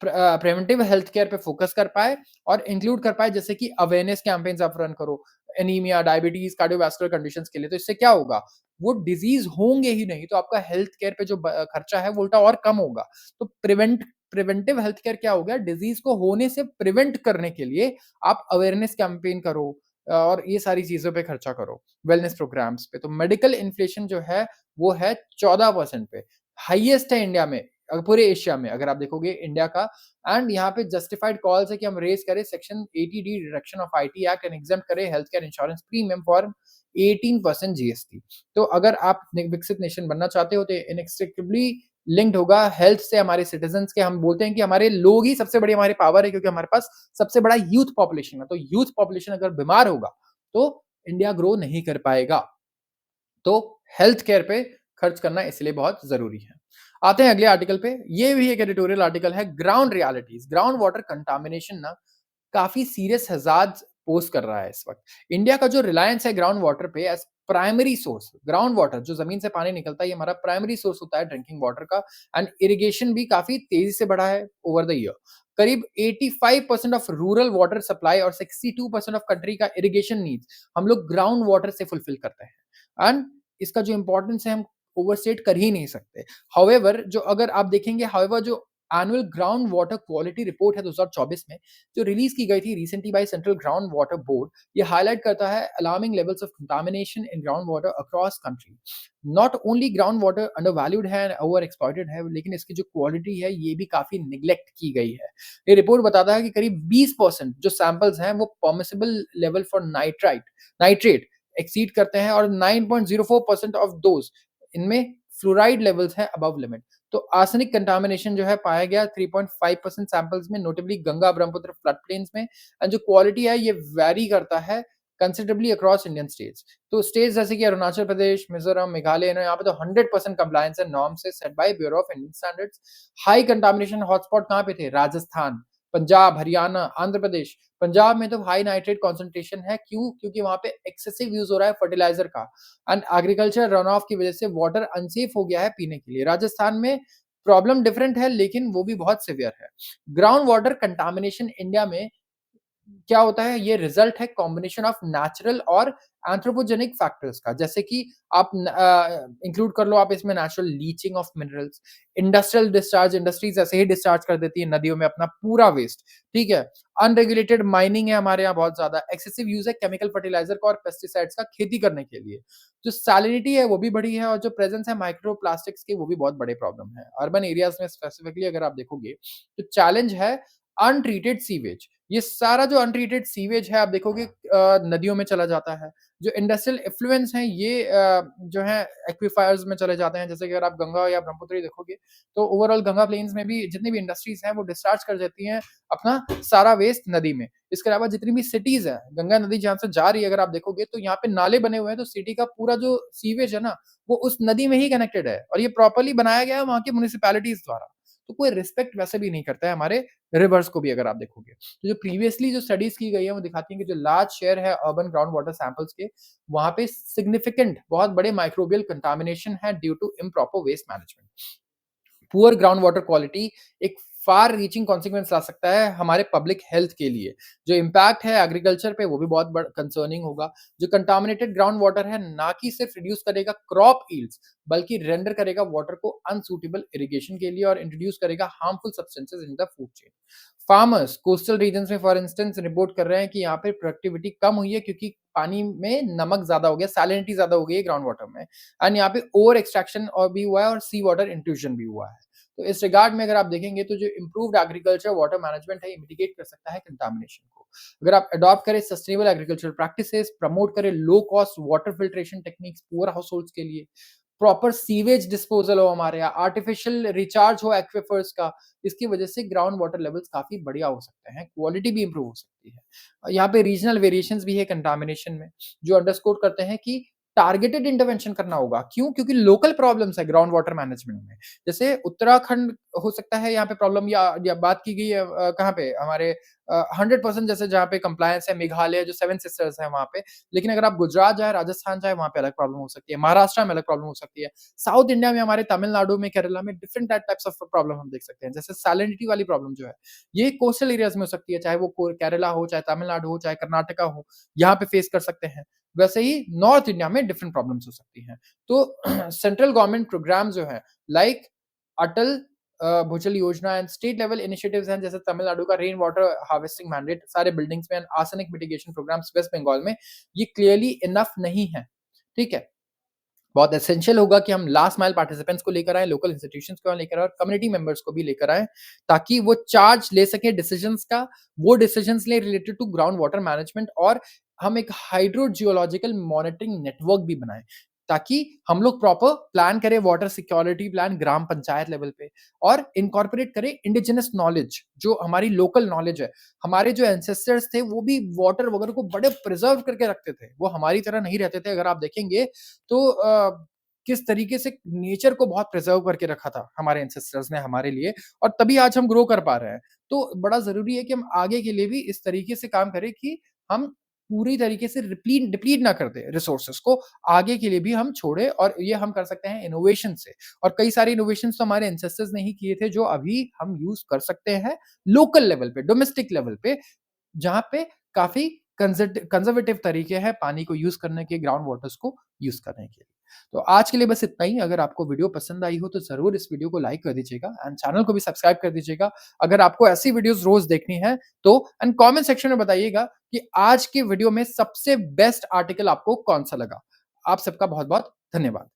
प्रिवेंटिव हेल्थ केयर पे फोकस कर पाए और इंक्लूड कर पाए जैसे कि अवेयरनेस कैंपेन्स आप रन करो, एनीमिया, डायबिटीज़, कार्डियोवास्कुलर कंडीशंस के लिए। तो इससे क्या होगा? वो डिज़ीज़ होंगे ही नहीं, तो आपका हेल्थ केयर पे जो खर्चा है वो उल्टा और कम होगा। तो प्रिवेंटिव हेल्थ केयर क्या हो गया? डिज़ीज़ को होने से प्रिवेंट करने के लिए आप अवेयरनेस कैंपेन करो और ये सारी चीज़ों पे खर्चा करो, वेलनेस प्रोग्राम्स पे। तो मेडिकल इन्फ्लेशन जो है, वो है 14% पे, हाईएस्ट है इंडिया में। पूरे एशिया में अगर आप देखोगे इंडिया का। एंड यहाँ पे जस्टिफाइड कॉल्स है कि हम रेज़ करें section 80D reduction of IT act and exempt करें health care insurance premium for 18% GST. तो अगर आप विकसित नेशन बनना चाहते हो तो इनएक्सट्रिकेबली लिंक्ड होगा हेल्थ से, हमारे सिटीजन्स के। हम बोलते हैं कि हमारे लोग ही सबसे बड़ी हमारी पावर है, क्योंकि हमारे पास सबसे बड़ा यूथ पॉपुलेशन है। तो यूथ पॉपुलेशन अगर बीमार होगा तो इंडिया ग्रो नहीं कर पाएगा। तो हेल्थ केयर पे खर्च करना इसलिए बहुत ज़रूरी है। आते हैं अगले आर्टिकल पे। ये भी एक एडिटोरियल आर्टिकल है, ground realities. Ground water contamination ना काफ़ी सीरियस हैज़ार्ड्स पोज़ कर रहा है इस वक़्त। इंडिया का जो रिलायंस है ग्राउंड वाटर पे as primary source, ground water जो ज़मीन से पानी निकलता है, ये हमारा प्राइमरी सोर्स होता है ड्रिंकिंग वाटर का। एंड इरिगेशन भी काफ़ी तेज़ी से बढ़ा है ओवर द ईयर। करीब 85% ऑफ रूरल वाटर सप्लाई और 62% ऑफ कंट्री का इरिगेशन नीड्स हम लोग ग्राउंड वाटर से फुलफिल करते हैं। एंड इसका जो इम्पोर्टेंस है हम ओवरस्टेट कर ही नहीं सकते। हाउएवर जो अगर आप देखेंगे, हाउएवर जो annual ground water quality report है 2024 में, जो रिलीज की गई थी recently by central ground water board, ये हाईलाइट करता है alarming levels of contamination in ground water across country. Not only ground water under valued है एंड ओवर एक्सप्लॉइटेड है, लेकिन इसकी जो क्वालिटी है ये भी काफी निग्लेक्ट की गई है। ये रिपोर्ट बताता है कि करीब 20% जो सैंपल्स हैं वो permissible level for nitrate exceed करते हैं, और 9.04% ऑफ दोज इनमें फ्लोराइड लेवल्स हैं अबव लिमिट। तो आर्सेनिक कंटामिनेशन जो है पाया गया 3.5% सैंपल्स में, notably Ganga Brahmaputra flood plains में। एंड जो क्वालिटी है ये वेरी करता है कंसिडरेबली अक्रॉस इंडियन स्टेट्स। तो स्टेट्स जैसे कि अरुणाचल प्रदेश, मिजोरम, मेघालय, यहाँ पे तो 100% कंप्लायंस है नॉर्म से set by bureau of Indian standards. High contamination hotspot कहाँ पे थे? राजस्थान, पंजाब, हरियाणा, आंध्र प्रदेश। पंजाब में तो हाई नाइट्रेट कॉन्सेंट्रेशन है, क्यों? क्योंकि वहां पे एक्सेसिव यूज हो रहा है फर्टिलाइजर का, एंड एग्रीकल्चर रन ऑफ की वजह से वाटर अनसेफ हो गया है पीने के लिए। राजस्थान में प्रॉब्लम डिफरेंट है, लेकिन वो भी बहुत सिवियर है। ग्राउंड वाटर कंटामिनेशन इंडिया में क्या होता है, ये रिजल्ट है कॉम्बिनेशन ऑफ नेचुरल और एंथ्रोपोजेनिक फैक्टर्स का। जैसे कि आप इंक्लूड कर लो आप इसमें natural leaching of minerals, industrial discharge, industries ऐसे ही डिस्चार्ज कर देती है नदियों में अपना पूरा वेस्ट, ठीक है। अनरेगुलेटेड माइनिंग है हमारे यहाँ बहुत ज्यादा, एक्सेसिव यूज है केमिकल फर्टिलाइजर का और पेस्टिसाइड्स का खेती करने के लिए। जो सैलिनिटी है वो भी बढ़ी है, और जो प्रेजेंस है माइक्रो प्लास्टिक्स की वो भी बहुत बड़े प्रॉब्लम है अर्बन एरियाज में स्पेसिफिकली। अगर आप देखोगे तो चैलेंज है अनट्रीटेड सीवेज। ये सारा जो अनट्रीटेड सीवेज है आप देखोगे नदियों में चला जाता है। जो इंडस्ट्रियल इफ्लुएंस हैं ये जो है एक्विफायर्स में चले जाते हैं। जैसे कि अगर आप गंगा या ब्रह्मपुत्र ही देखोगे तो ओवरऑल गंगा प्लेन्स में भी जितनी भी इंडस्ट्रीज हैं वो डिस्चार्ज कर देती हैं अपना सारा वेस्ट नदी में। इसके अलावा जितनी भी सिटीज है, गंगा नदी जहाँ से जा रही है अगर आप देखोगे तो यहाँ पे नाले बने हुए हैं, तो सिटी का पूरा जो सीवेज है ना वो उस नदी में ही कनेक्टेड है, और ये प्रॉपरली बनाया गया है वहाँ की म्युनिसिपैलिटीज द्वारा। तो कोई रिस्पेक्ट वैसे भी नहीं करता है हमारे रिवर्स को भी अगर आप देखोगे। तो जो प्रीवियसली जो स्टडीज की गई है वो दिखाती है कि जो लार्ज शेयर है अर्बन ग्राउंड वाटर सैंपल्स के, वहां पे सिग्निफिकेंट बहुत बड़े माइक्रोबियल कंटामिनेशन है due to improper waste management. Poor ground water quality एक फार रीचिंग कॉन्सिक्वेंस ला सकता है हमारे पब्लिक हेल्थ के लिए। जो इम्पैक्ट है एग्रीकल्चर पे वो भी बहुत बड़ा कंसर्निंग होगा। जो कंटामिनेटेड ग्राउंड वाटर है ना कि सिर्फ रिड्यूस करेगा क्रॉप यील्ड्स, बल्कि रेंडर करेगा वाटर को अनसूटेबल इरिगेशन के लिए, और इंट्रोड्यूस करेगा harmful substances in the food chain. Farmers coastal regions में फॉर इंस्टेंस रिपोर्ट कर रहे हैं कि यहाँ पे प्रोडक्टिविटी कम हुई है, क्योंकि पानी में नमक ज्यादा हो गया, सैलिनिटी ज्यादा हो गई है ग्राउंड वाटर में। एंड यहाँ पे ओवर एक्सट्रैक्शन और भी हुआ है और सी वाटर इंट्रूजन भी हुआ है। तो इस रिगार्ड में अगर आप देखेंगे तो जो इम्प्रूव्ड एग्रीकल्चर वाटर मैनेजमेंट है ये मिटिगेट कर सकता है कंटामिनेशन को। अगर आप अडॉप्ट करें सस्टेनेबल एग्रीकल्चर प्रैक्टिसेस, प्रमोट करें low cost water filtration techniques poor house holds के लिए, प्रॉपर सीवेज डिस्पोजल हो हमारे यहाँ, आर्टिफिशियल रिचार्ज हो एक्विफर्स का, इसकी वजह से ग्राउंड वाटर लेवल्स काफी बढ़िया हो सकते हैं, क्वालिटी भी इंप्रूव हो सकती है। यहाँ पे रीजनल वेरिएशंस भी है कंटामिनेशन में, जो अंडरस्कोर करते हैं कि टारगेटेड इंटरवेंशन करना होगा। क्यों? क्योंकि लोकल प्रॉब्लम्स है ग्राउंड वाटर मैनेजमेंट में। जैसे उत्तराखंड हो सकता है यहाँ पे प्रॉब्लम, या बात की गई है कहाँ पे हमारे 100% जैसे जहाँ पे कंप्लायंस है मेघालय जो सेवन सिस्टर्स है वहाँ पे। लेकिन अगर आप गुजरात जाए, राजस्थान जाए, वहाँ पे अलग प्रॉब्लम हो सकती है, महाराष्ट्र में अलग प्रॉब्लम हो सकती है। साउथ इंडिया में हमारे तमिलनाडु में, केरला में डिफरेंट टाइप्स ऑफ प्रॉब्लम हम देख सकते हैं। जैसे सैलिनिटी वाली प्रॉब्लम जो है ये कोस्टल एरियाज में हो सकती है, चाहे वो केरला हो, चाहे तमिलनाडु हो, चाहे कर्नाटका हो, यहाँ पे फेस कर सकते हैं। वैसे ही नॉर्थ इंडिया में डिफरेंट प्रॉब्लम्स हो सकती हैं। तो सेंट्रल गवर्नमेंट प्रोग्राम जो है लाइक अटल भूजल योजना एंड स्टेट लेवल इनिशिएटिव्स हैं, जैसे तमिलनाडु का रेन वाटर हार्वेस्टिंग मैंडेट सारे बिल्डिंग्स में, arsenic mitigation programs West Bengal में, ये क्लियरली इनफ नहीं है, ठीक है। बहुत एसेंशियल होगा कि हम लास्ट माइल पार्टिसिपेंट्स को लेकर आएँ, लोकल इंस्टीट्यूशंस को लेकर आएँ और कम्युनिटी मेंबर्स को भी लेकर आएँ, ताकि वो चार्ज ले सकें डिसीजंस का, वो डिसीजंस लें related to ground water management और हम एक हाइड्रो जियोलॉजिकल मॉनिटरिंग नेटवर्क भी बनाएँ, ताकि हम लोग प्रॉपर प्लान करें वाटर सिक्योरिटी प्लान ग्राम पंचायत लेवल पे और इनकॉर्पोरेट करें इंडिजिनस नॉलेज, जो हमारी लोकल नॉलेज है। हमारे जो एंसेस्टर्स थे, वो भी वाटर वगैरह को बड़े प्रिज़र्व करके रखते थे। वो हमारी तरह नहीं रहते थे, अगर आप देखेंगे तो किस तरीके से नेचर को बहुत प्रिजर्व करके रखा था हमारे एंसेस्टर्स ने हमारे लिए और तभी आज हम ग्रो कर पा रहे हैं। तो बड़ा ज़रूरी है कि हम आगे के लिए भी इस तरीके से काम करें कि हम पूरी तरीके से डिप्लीट ना कर दें रिसोर्सेज़ को, आगे के लिए भी हम छोड़ें और ये हम कर सकते हैं इनोवेशन से और कई सारे इनोवेशंस तो हमारे एंसेस्टर्स ने ही किए थे, जो अभी हम यूज़ कर सकते हैं लोकल लेवल पे, डोमेस्टिक लेवल पे जहाँ पे काफ़ी कंज़र्वेटिव तरीके हैं पानी को यूज़ करने के, ग्राउंड वाटर्स को यूज़ करने के। तो आज के लिए बस इतना ही। अगर आपको वीडियो पसंद आई हो तो ज़रूर इस वीडियो को लाइक कर दीजिएगा एंड चैनल को भी सब्सक्राइब कर दीजिएगा। अगर आपको ऐसी वीडियोज़ रोज़ देखनी है तो एंड कमेंट सेक्शन में बताइएगा कि आज के वीडियो में सबसे बेस्ट आर्टिकल आपको कौन-सा लगा। आप सबका बहुत-बहुत धन्यवाद।